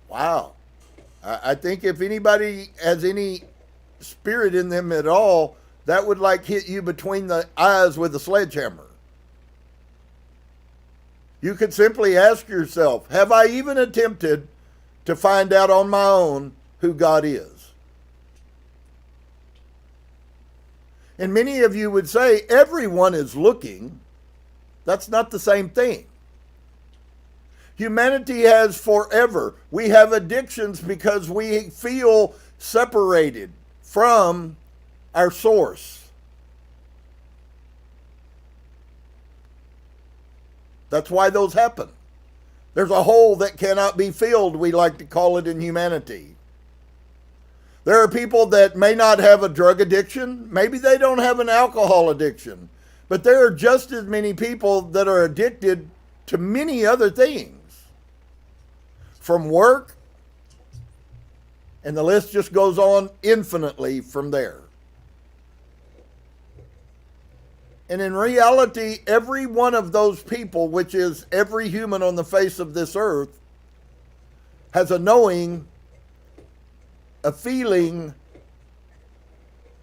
wow. I think if anybody has any spirit in them at all, that would like hit you between the eyes with a sledgehammer. You could simply ask yourself, have I even attempted to find out on my own who God is? And many of you would say, everyone is looking. That's not the same thing. Humanity has forever. We have addictions because we feel separated from our source. That's why those happen. There's a hole that cannot be filled, we like to call it in humanity. There are people that may not have a drug addiction. Maybe they don't have an alcohol addiction. But there are just as many people that are addicted to many other things. From work, and the list just goes on infinitely from there. And in reality, every one of those people, which is every human on the face of this earth, has a knowing, a feeling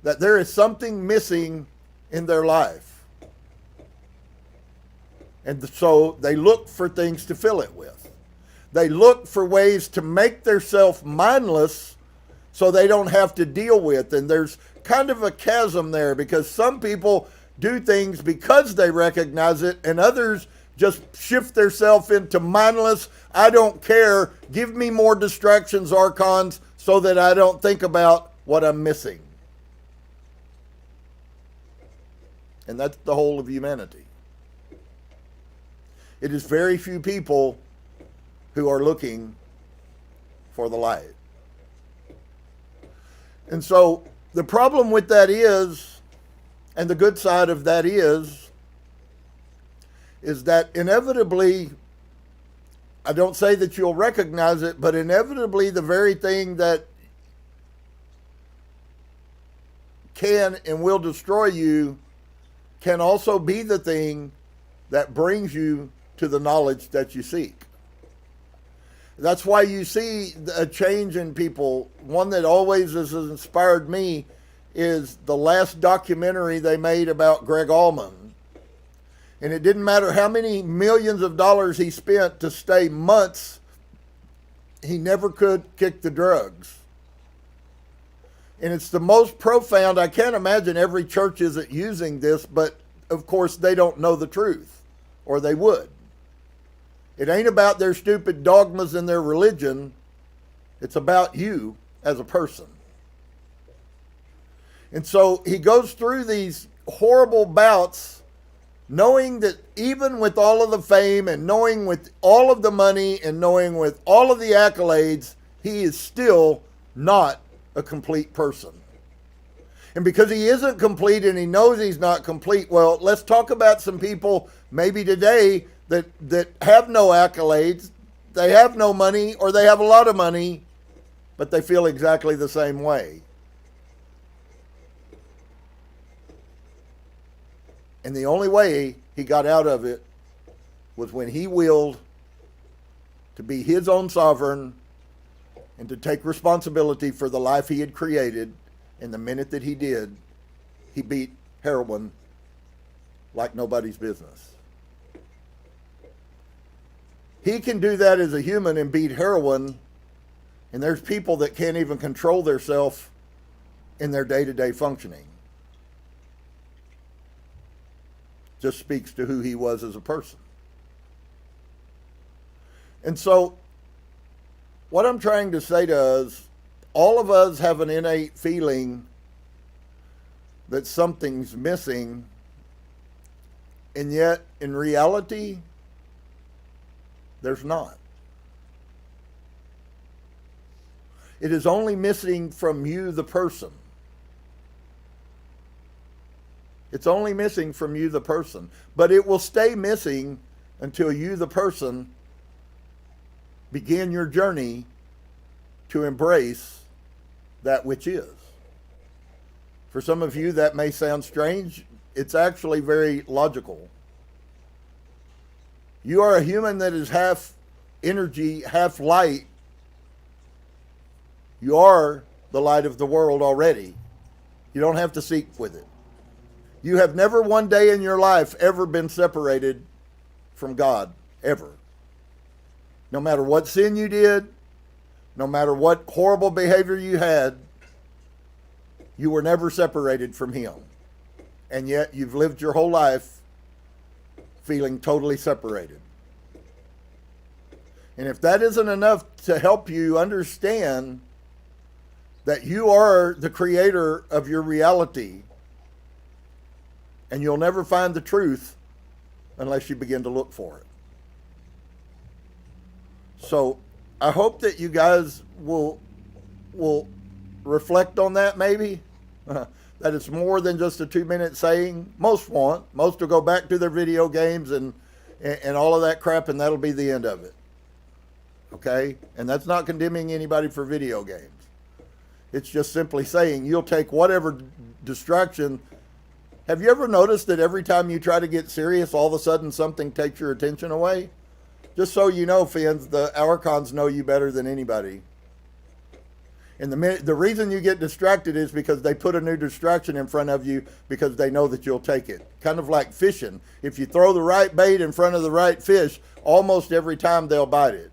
that there is something missing in their life. And so they look for things to fill it with. They look for ways to make themselves mindless so they don't have to deal with. And there's kind of a chasm there, because some people do things because they recognize it, and others just shift themselves into mindless, I don't care, give me more distractions, archons, so that I don't think about what I'm missing. And that's the whole of humanity. It is very few people who are looking for the light. And so the problem with that is, and the good side of that is that inevitably, I don't say that you'll recognize it, but inevitably the very thing that can and will destroy you can also be the thing that brings you to the knowledge that you seek. That's why you see a change in people. One that always has inspired me is the last documentary they made about Greg Allman. And it didn't matter how many millions of dollars he spent to stay months, he never could kick the drugs. And it's the most profound. I can't imagine every church isn't using this, but of course they don't know the truth, or they would. It ain't about their stupid dogmas and their religion. It's about you as a person. And so he goes through these horrible bouts, knowing that even with all of the fame and knowing with all of the money and knowing with all of the accolades, he is still not a complete person. And because he isn't complete and he knows he's not complete, well, let's talk about some people maybe today that have no accolades, they have no money, or they have a lot of money, but they feel exactly the same way. And the only way he got out of it was when he willed to be his own sovereign and to take responsibility for the life he had created. And the minute that he did, he beat heroin like nobody's business. He can do that as a human and beat heroin, and there's people that can't even control themselves in their day-to-day functioning. Just speaks to who he was as a person. And so, what I'm trying to say to us, all of us have an innate feeling that something's missing, and yet, in reality, there's not. It is only missing from you, the person. It's only missing from you, the person. But it will stay missing until you, the person, begin your journey to embrace that which is. For some of you, that may sound strange. It's actually very logical. You are a human that is half energy, half light. You are the light of the world already. You don't have to seek with it. You have never one day in your life ever been separated from God, ever. No matter what sin you did, no matter what horrible behavior you had, you were never separated from Him. And yet you've lived your whole life feeling totally separated. And if that isn't enough to help you understand that you are the creator of your reality, and you'll never find the truth unless you begin to look for it. So I hope that you guys will reflect on that maybe. That it's more than just a 2-minute saying. Most won't. Most will go back to their video games and all of that crap, and that'll be the end of it. Okay? And that's not condemning anybody for video games. It's just simply saying you'll take whatever distraction. Have you ever noticed that every time you try to get serious, all of a sudden something takes your attention away? Just so you know, Fins, the Archons know you better than anybody. And the reason you get distracted is because they put a new distraction in front of you because they know that you'll take it. Kind of like fishing. If you throw the right bait in front of the right fish, almost every time they'll bite it.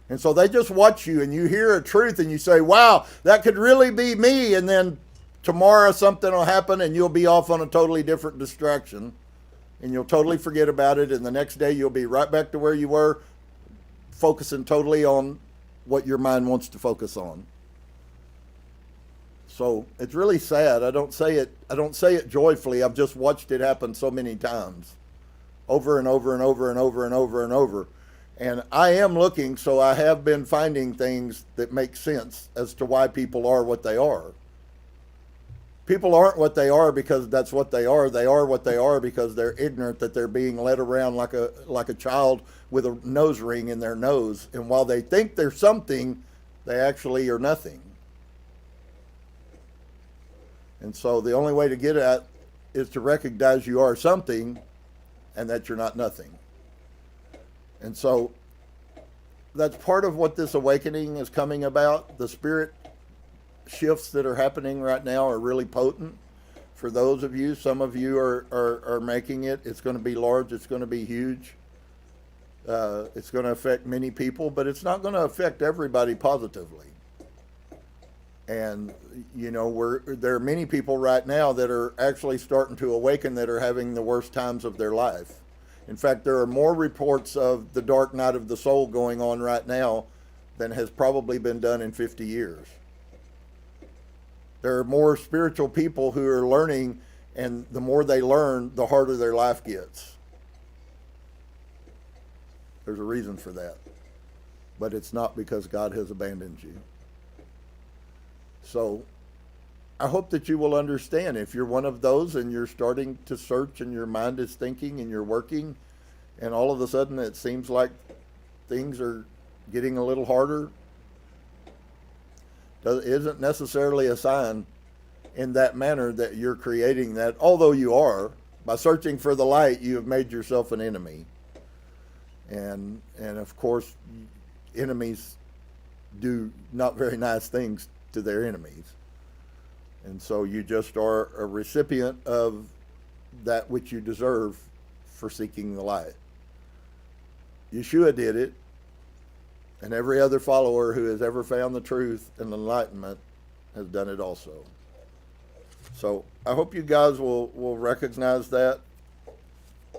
And so they just watch you and you hear a truth and you say, wow, that could really be me. And then tomorrow something will happen and you'll be off on a totally different distraction. And you'll totally forget about it. And the next day you'll be right back to where you were, focusing totally on what your mind wants to focus on. So it's really sad. I don't say it joyfully. I've just watched it happen so many times. Over and over and over and over and over and over. And I am looking, so I have been finding things that make sense as to why people are what they are. People aren't what they are because that's what they are. They are what they are because they're ignorant that they're being led around like a child with a nose ring in their nose. And while they think they're something, they actually are nothing. And so the only way to get at is to recognize you are something and that you're not nothing. And so that's part of what this awakening is coming about. The spirit shifts that are happening right now are really potent. For those of you, some of you are making it. It's going to be large. It's going to be huge. It's going to affect many people, but it's not going to affect everybody positively. And, you know, there are many people right now that are actually starting to awaken that are having the worst times of their life. In fact, there are more reports of the dark night of the soul going on right now than has probably been done in 50 years. There are more spiritual people who are learning, and the more they learn, the harder their life gets. There's a reason for that. But it's not because God has abandoned you. So I hope that you will understand, if you're one of those and you're starting to search and your mind is thinking and you're working, and all of a sudden it seems like things are getting a little harder, isn't necessarily a sign in that manner that you're creating that, although you are. By searching for the light, you have made yourself an enemy. And of course, enemies do not very nice things to their enemies. And so you just are a recipient of that which you deserve for seeking the light. Yeshua did it, and every other follower who has ever found the truth and enlightenment has done it also. So I hope you guys will recognize that.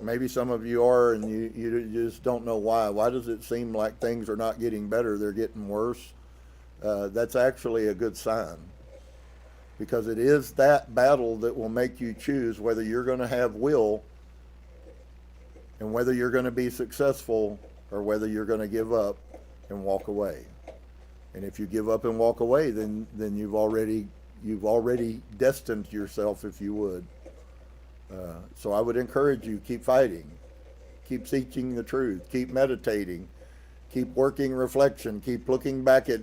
Maybe some of you are, and you just don't know why. Why does it seem like things are not getting better? They're getting worse. That's actually a good sign, because it is that battle that will make you choose whether you're going to have will and whether you're going to be successful or whether you're going to give up and walk away. And if you give up and walk away, then you've already destined yourself, if you would. So I would encourage you, keep fighting, keep seeking the truth, keep meditating, keep working reflection, keep looking back at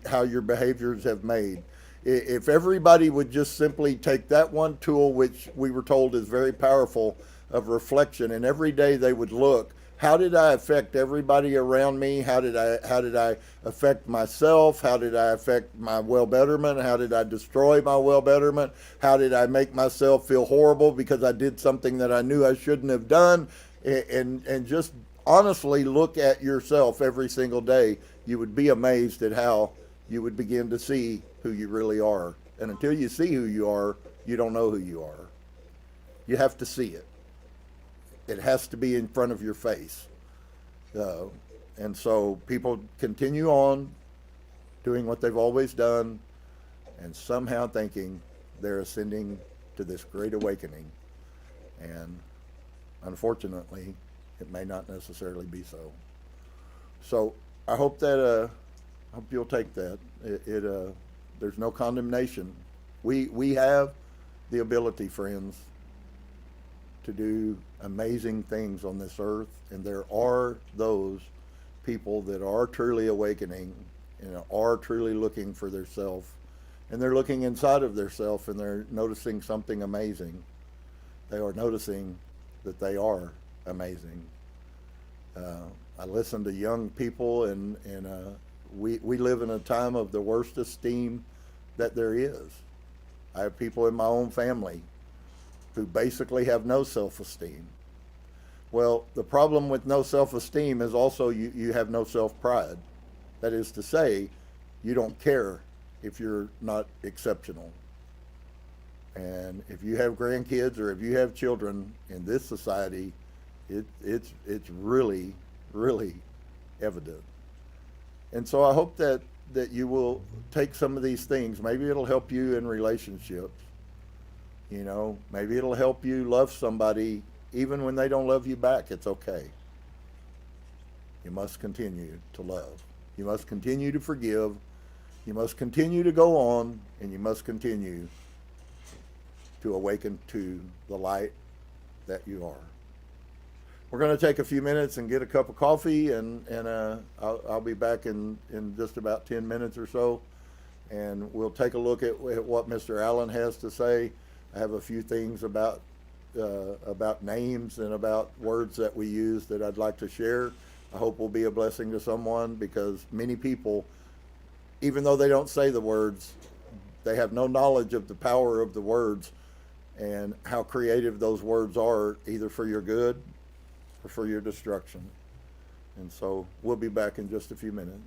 how your behaviors have made. If everybody would just simply take that one tool, which we were told is very powerful, of reflection, and every day they would look, how did I affect everybody around me? How did I affect myself? How did I affect my well-betterment? How did I destroy my well-betterment? How did I make myself feel horrible because I did something that I knew I shouldn't have done? And just honestly look at yourself every single day. You would be amazed at how you would begin to see who you really are. And until you see who you are, you don't know who you are. You have to see it. It has to be in front of your face. And so people continue on doing what they've always done and somehow thinking they're ascending to this great awakening. And unfortunately, it may not necessarily be so. So I hope that I hope you'll take that. There's no condemnation. We have the ability, friends, to do amazing things on this earth, and there are those people that are truly awakening and are truly looking for their self, and they're looking inside of their self and they're noticing something amazing. They are noticing that they are amazing. I listen to young people, and we live in a time of the worst esteem that there is. I have people in my own family who basically have no self-esteem. Well, the problem with no self-esteem is also you have no self-pride. That is to say, you don't care if you're not exceptional. And if you have grandkids or if you have children in this society, it's really, really evident. And so I hope that you will take some of these things. Maybe it'll help you in relationships. You know, maybe it'll help you love somebody even when they don't love you back. It's okay. You must continue to love. You must continue to forgive. You must continue to go on, and you must continue to awaken to the light that you are. We're going to take a few minutes and get a cup of coffee, and I'll be back in just about 10 minutes or so. and we'll take a look at what Mr. Allen has to say. I have a few things about names and about words that we use that I'd like to share. I hope will be a blessing to someone, because many people, even though they don't say the words, they have no knowledge of the power of the words and how creative those words are, either for your good or for your destruction. And so we'll be back in just a few minutes.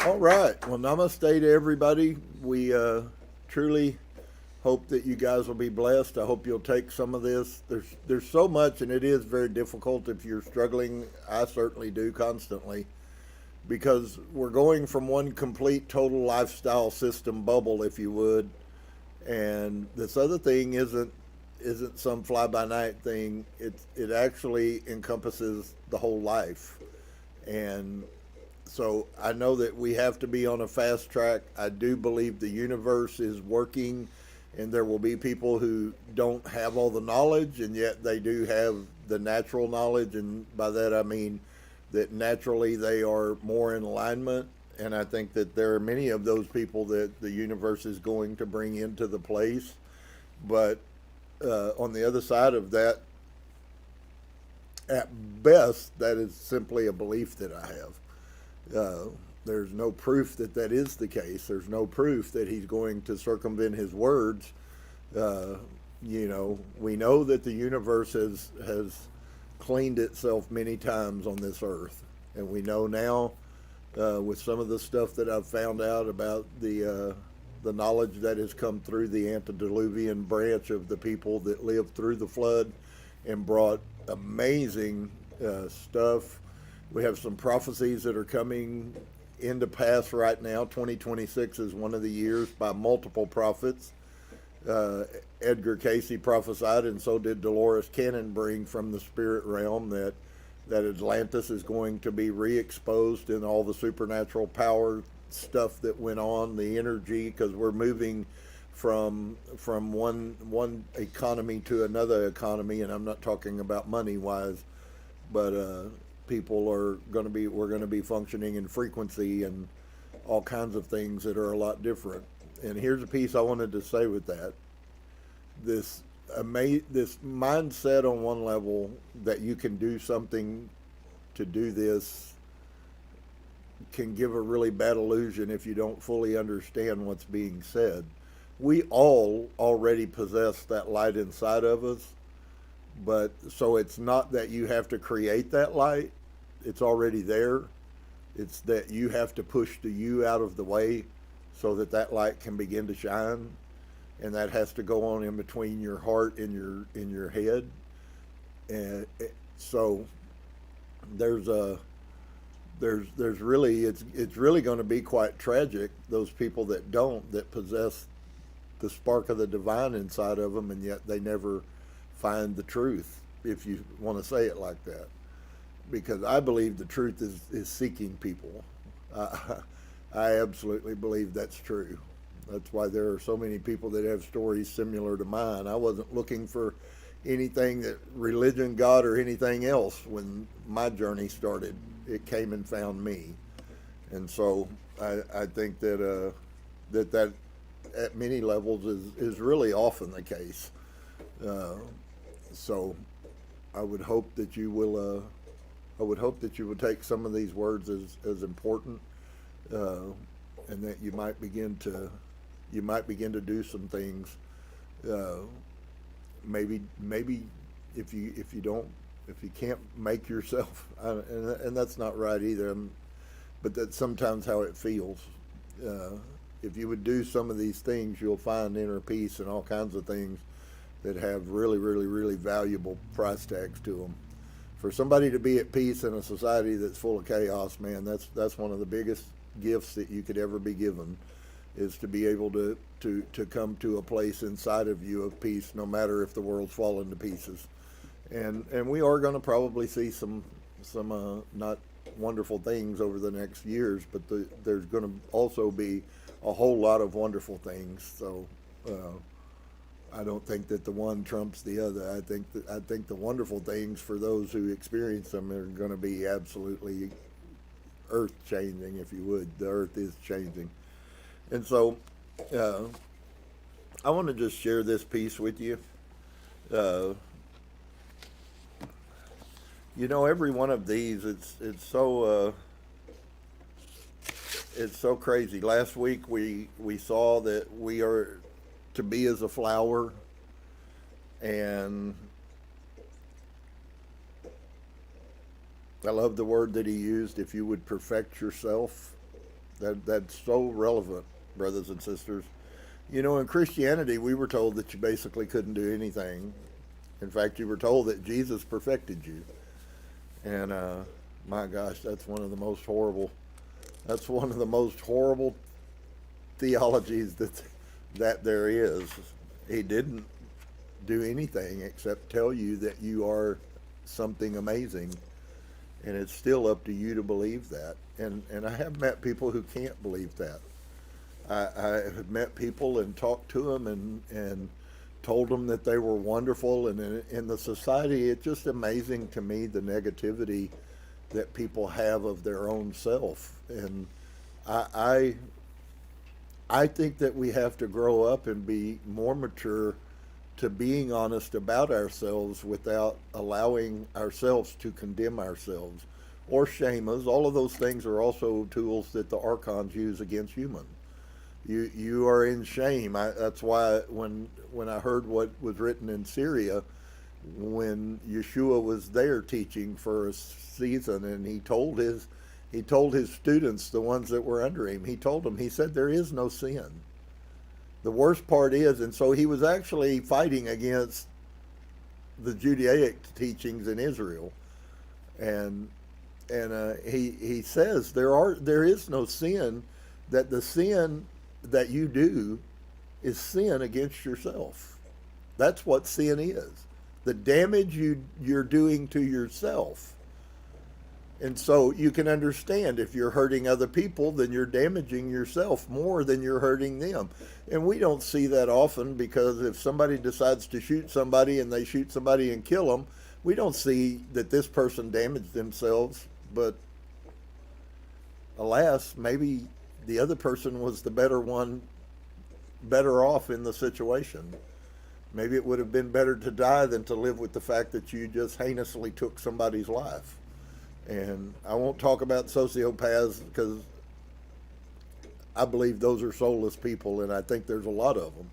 All right. Well, namaste to everybody. We truly hope that you guys will be blessed. I hope you'll take some of this. There's so much, and it is very difficult if you're struggling. I certainly do constantly, because we're going from one complete total lifestyle system bubble, if you would, and this other thing isn't some fly by night thing. It actually encompasses the whole life. And so I know that we have to be on a fast track. I do believe the universe is working, and there will be people who don't have all the knowledge, and yet they do have the natural knowledge. And by that I mean that naturally they are more in alignment. And I think that there are many of those people that the universe is going to bring into the place. But on the other side of that, at best, that is simply a belief that I have. There's no proof that that is the case. There's no proof that he's going to circumvent his words. We know that the universe has cleaned itself many times on this earth. And we know now, with some of the stuff that I've found out about the knowledge that has come through the antediluvian branch of the people that lived through the flood and brought amazing stuff. We have some prophecies that are coming into pass right now. 2026 is one of the years by multiple prophets. Edgar Casey prophesied, and so did Dolores Cannon, from the spirit realm that Atlantis is going to be re-exposed in all the supernatural power stuff that went on, the energy, because we're moving from one economy to another economy, and I'm not talking about money wise, but we're going to be functioning in frequency and all kinds of things that are a lot different. And here's a piece I wanted to say with that. This mindset on one level that you can do something to do this can give a really bad illusion if you don't fully understand what's being said. We all already possess that light inside of us, but so it's not that you have to create that light. It's already there. It's that you have to push the you out of the way so that light can begin to shine. And that has to go on in between your heart and your head. And so there's really, it's really going to be quite tragic, those people that possess the spark of the divine inside of them, and yet they never find the truth, if you want to say it like that. Because I believe the truth is seeking people. I absolutely believe that's true. That's why there are so many people that have stories similar to mine. I wasn't looking for anything that religion, God, or anything else when my journey started. It came and found me. And so I think that at many levels is really often the case. So I would hope that you will take some of these words as important, and that you might begin to do some things. Maybe if you can't make yourself, and that's not right either, but that's sometimes how it feels. If you would do some of these things, you'll find inner peace and all kinds of things that have really, really, really valuable price tags to them. For somebody to be at peace in a society that's full of chaos, man, that's one of the biggest gifts that you could ever be given, is to be able to come to a place inside of you of peace, no matter if the world's falling to pieces. And we are going to probably see some not wonderful things over the next years, but there's going to also be a whole lot of wonderful things. So I don't think that the one trumps the other. I think the wonderful things for those who experience them are going to be absolutely earth changing, if you would. The earth is changing. And so I want to just share this piece with you. Every one of these, it's so crazy. Last week we saw that we are to be as a flower, and I love the word that he used, if you would perfect yourself. That's so relevant, brothers and sisters. You know, in Christianity, we were told that you basically couldn't do anything. In fact, you were told that Jesus perfected you. And my gosh, that's one of the most horrible. That's one of the most horrible theologies that there is. He didn't do anything except tell you that you are something amazing, and it's still up to you to believe that. And I have met people who can't believe that. I have met people and talked to them and told them that they were wonderful. And in the society, it's just amazing to me the negativity that people have of their own self. And I think that we have to grow up and be more mature to being honest about ourselves without allowing ourselves to condemn ourselves or shame us. All of those things are also tools that the archons use against humans. You are in shame. That's why when I heard what was written in Syria, when Yeshua was there teaching for a season, and he told his students, the ones that were under him, he said, there is no sin. The worst part is, and so he was actually fighting against the Judaic teachings in Israel, and he says there is no sin, that the sin that you do is sin against yourself. That's what sin is. The damage you're doing to yourself. And so you can understand, if you're hurting other people, then you're damaging yourself more than you're hurting them. And we don't see that often, because if somebody decides to shoot somebody and they shoot somebody and kill them, we don't see that this person damaged themselves. But alas, maybe the other person was the better off in the situation. Maybe it would have been better to die than to live with the fact that you just heinously took somebody's life. And I won't talk about sociopaths, because I believe those are soulless people, and I think there's a lot of them.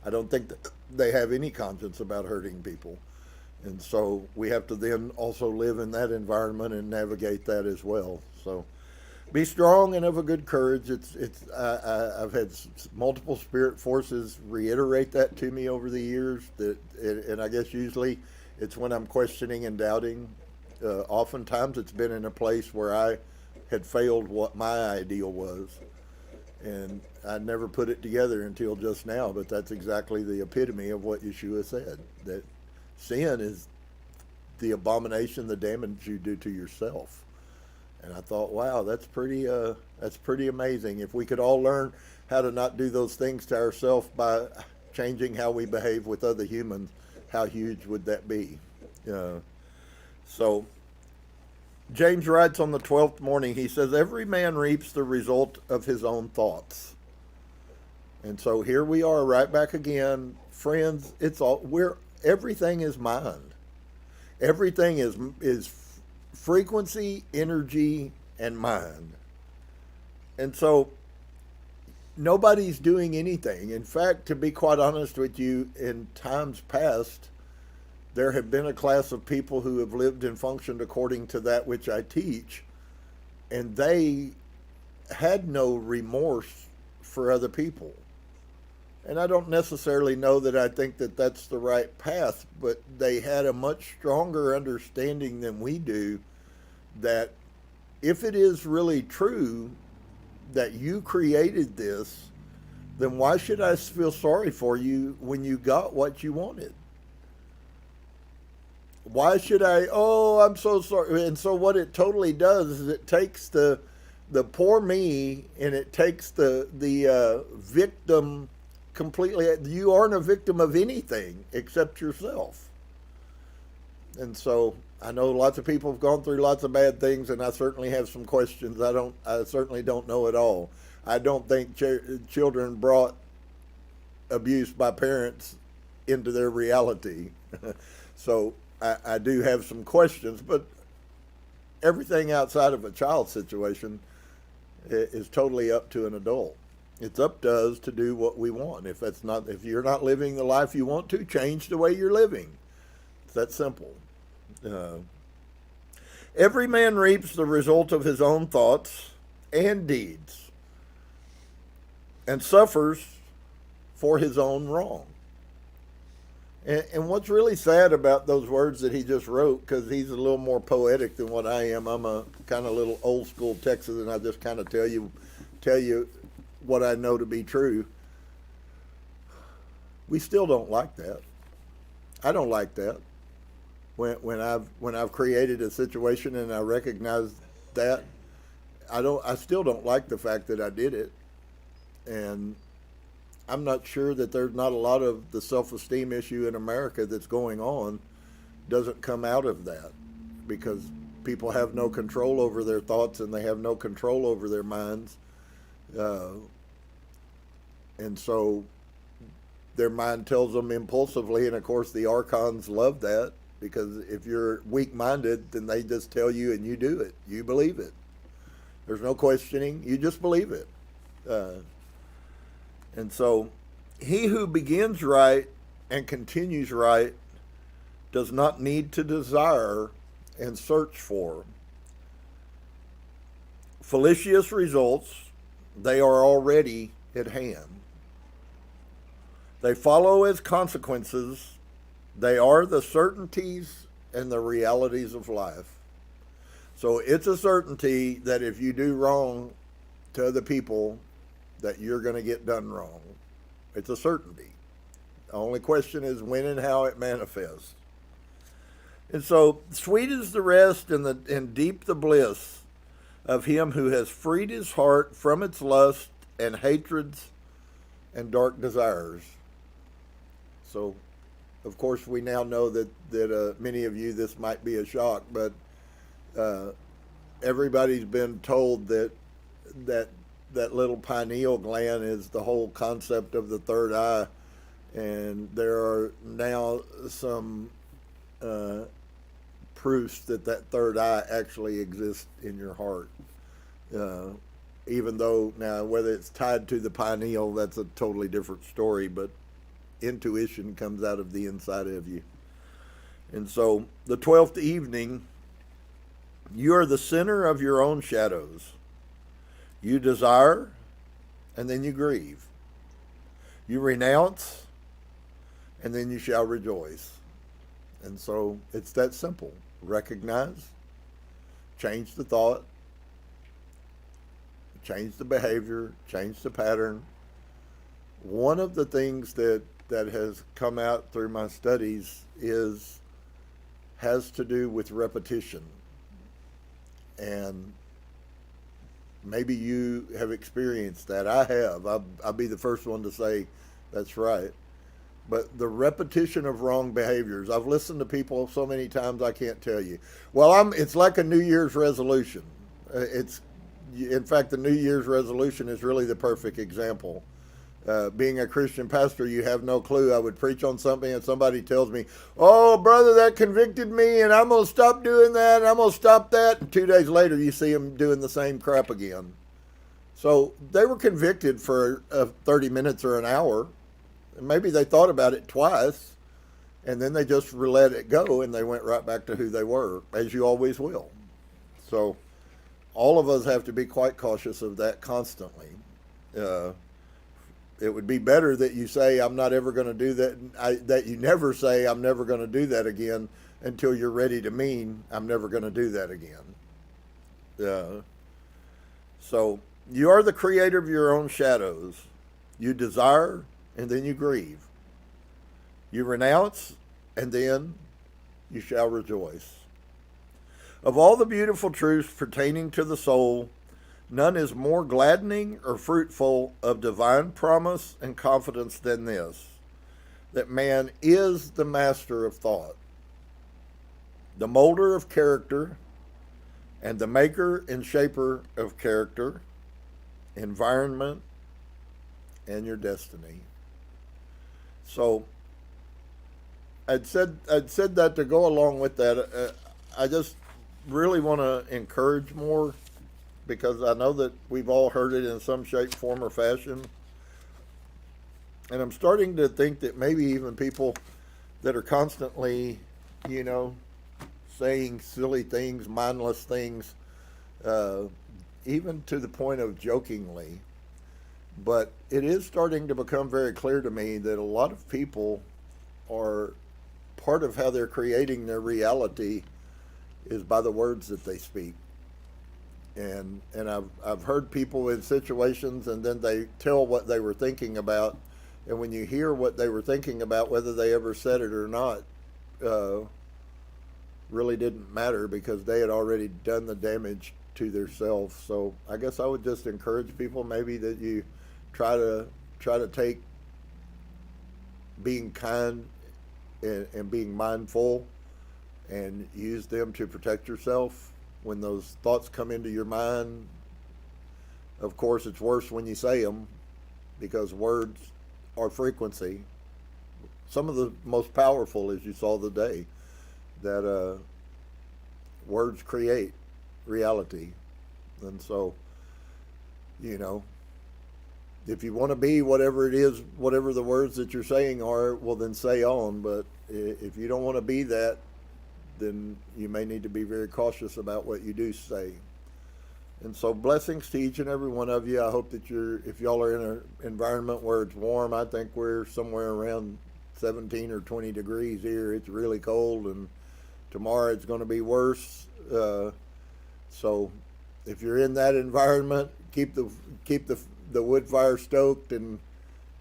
I don't think that they have any conscience about hurting people. And so we have to then also live in that environment and navigate that as well. So be strong and of a good courage. I've had multiple spirit forces reiterate that to me over the years, and I guess usually it's when I'm questioning and doubting. Oftentimes it's been in a place where I had failed what my ideal was, and I never put it together until just now. But that's exactly the epitome of what Yeshua said, that sin is the abomination, the damage you do to yourself. And I thought, wow, that's pretty amazing. If we could all learn how to not do those things to ourselves by changing how we behave with other humans, how huge would that be? So James writes on the 12th morning, he says, every man reaps the result of his own thoughts. And so here we are right back again. Friends, everything is mind. Everything is frequency, energy, and mind. And so nobody's doing anything. In fact, to be quite honest with you, in times past, there have been a class of people who have lived and functioned according to that which I teach, and they had no remorse for other people. And I don't necessarily know that I think that that's the right path, but they had a much stronger understanding than we do, that if it is really true that you created this, then why should I feel sorry for you when you got what you wanted? Why should I'm so sorry. And so what it totally does is it takes the poor me, and it takes the victim completely. You aren't a victim of anything except yourself. And so I know lots of people have gone through lots of bad things, and I certainly have some questions. I certainly don't know it all. I don't think children brought abuse by parents into their reality. So I do have some questions, but everything outside of a child situation is totally up to an adult. It's up to us to do what we want. If you're not living the life you want to, change the way you're living. It's that simple. Every man reaps the result of his own thoughts and deeds. and suffers for his own wrong. And what's really sad about those words that he just wrote, because he's a little more poetic than what I am. I'm a kind of little old school Texan, and I just kind of tell you what I know to be true. We still don't like that. I don't like that. When I've created a situation and I recognize that, I still don't like the fact that I did it. And I'm not sure that there's not a lot of the self-esteem issue in America that's going on doesn't come out of that, because people have no control over their thoughts and they have no control over their minds. And so their mind tells them impulsively, and of course the archons love that, because if you're weak-minded, then they just tell you and you do it. You believe it. There's no questioning. You just believe it. And so he who begins right and continues right does not need to desire and search for fallacious results. They are already at hand. They follow as consequences. They are the certainties and the realities of life. So it's a certainty that if you do wrong to other people, that you're going to get done wrong. It's a certainty. The only question is when and how it manifests. And so sweet is the rest and deep the bliss of him who has freed his heart from its lust and hatreds and dark desires. So, of course, we now know that many of you, this might be a shock, but everybody's been told that little pineal gland is the whole concept of the third eye, and there are now some proofs that third eye actually exists in your heart. Even though now whether it's tied to the pineal, that's a totally different story, but intuition comes out of the inside of you. And so the 12th evening, you are the center of your own shadows. You desire, and then you grieve. You renounce, and then you shall rejoice. And so it's that simple. Recognize, change the thought, change the behavior, change the pattern. One of the things that has come out through my studies has to do with repetition. And maybe you have experienced that. I have. I'll be the first one to say that's right. But the repetition of wrong behaviors, I've listened to people so many times I can't tell you. Well, it's like a New Year's resolution. In fact, the New Year's resolution is really the perfect example. Being a Christian pastor, you have no clue. I would preach on something and somebody tells me, oh, brother, that convicted me and I'm going to stop doing that and I'm going to stop that. And 2 days later, you see them doing the same crap again. So they were convicted for 30 minutes or an hour. And maybe they thought about it twice and then they just let it go and they went right back to who they were, as you always will. So all of us have to be quite cautious of that constantly. It would be better that you say, I'm not ever going to do that, that you never say, I'm never going to do that again, until you're ready to mean, I'm never going to do that again. So you are the creator of your own shadows. You desire, and then you grieve. You renounce, and then you shall rejoice. Of all the beautiful truths pertaining to the soul, none is more gladdening or fruitful of divine promise and confidence than this, that man is the master of thought, the molder of character, and the maker and shaper of character, environment, and your destiny. So I'd said that to go along with that. I just really want to encourage more, because I know that we've all heard it in some shape, form, or fashion. And I'm starting to think that maybe even people that are constantly, saying silly things, mindless things, even to the point of jokingly, But it is starting to become very clear to me that a lot of people are, part of how they're creating their reality is by the words that they speak. And I've heard people in situations, and then they tell what they were thinking about, and when you hear what they were thinking about, whether they ever said it or not, really didn't matter, because they had already done the damage to themselves. So I guess I would just encourage people, maybe, that you try to take being kind and being mindful and use them to protect yourself when those thoughts come into your mind. Of course, it's worse when you say them, because words are frequency. Some of the most powerful, as you saw today, that words create reality. And so, you know, if you want to be whatever it is, whatever the words that you're saying are, well, then say on. But if you don't want to be that, then you may need to be very cautious about what you do say. And so blessings to each and every one of you. I hope that if y'all are in an environment where it's warm, I think we're somewhere around 17 or 20 degrees here. It's really cold, and tomorrow it's going to be worse. So if you're in that environment, keep the wood fire stoked and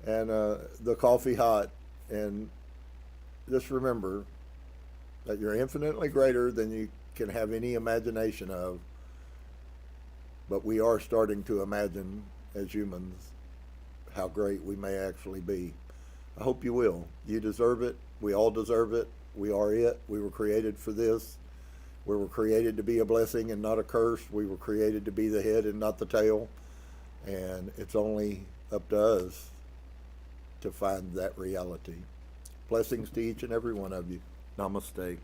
the coffee hot, and just remember that you're infinitely greater than you can have any imagination of. But we are starting to imagine, as humans, how great we may actually be. I hope you will. You deserve it. We all deserve it. We are it. We were created for this. We were created to be a blessing and not a curse. We were created to be the head and not the tail. And it's only up to us to find that reality. Blessings to each and every one of you. Namaste.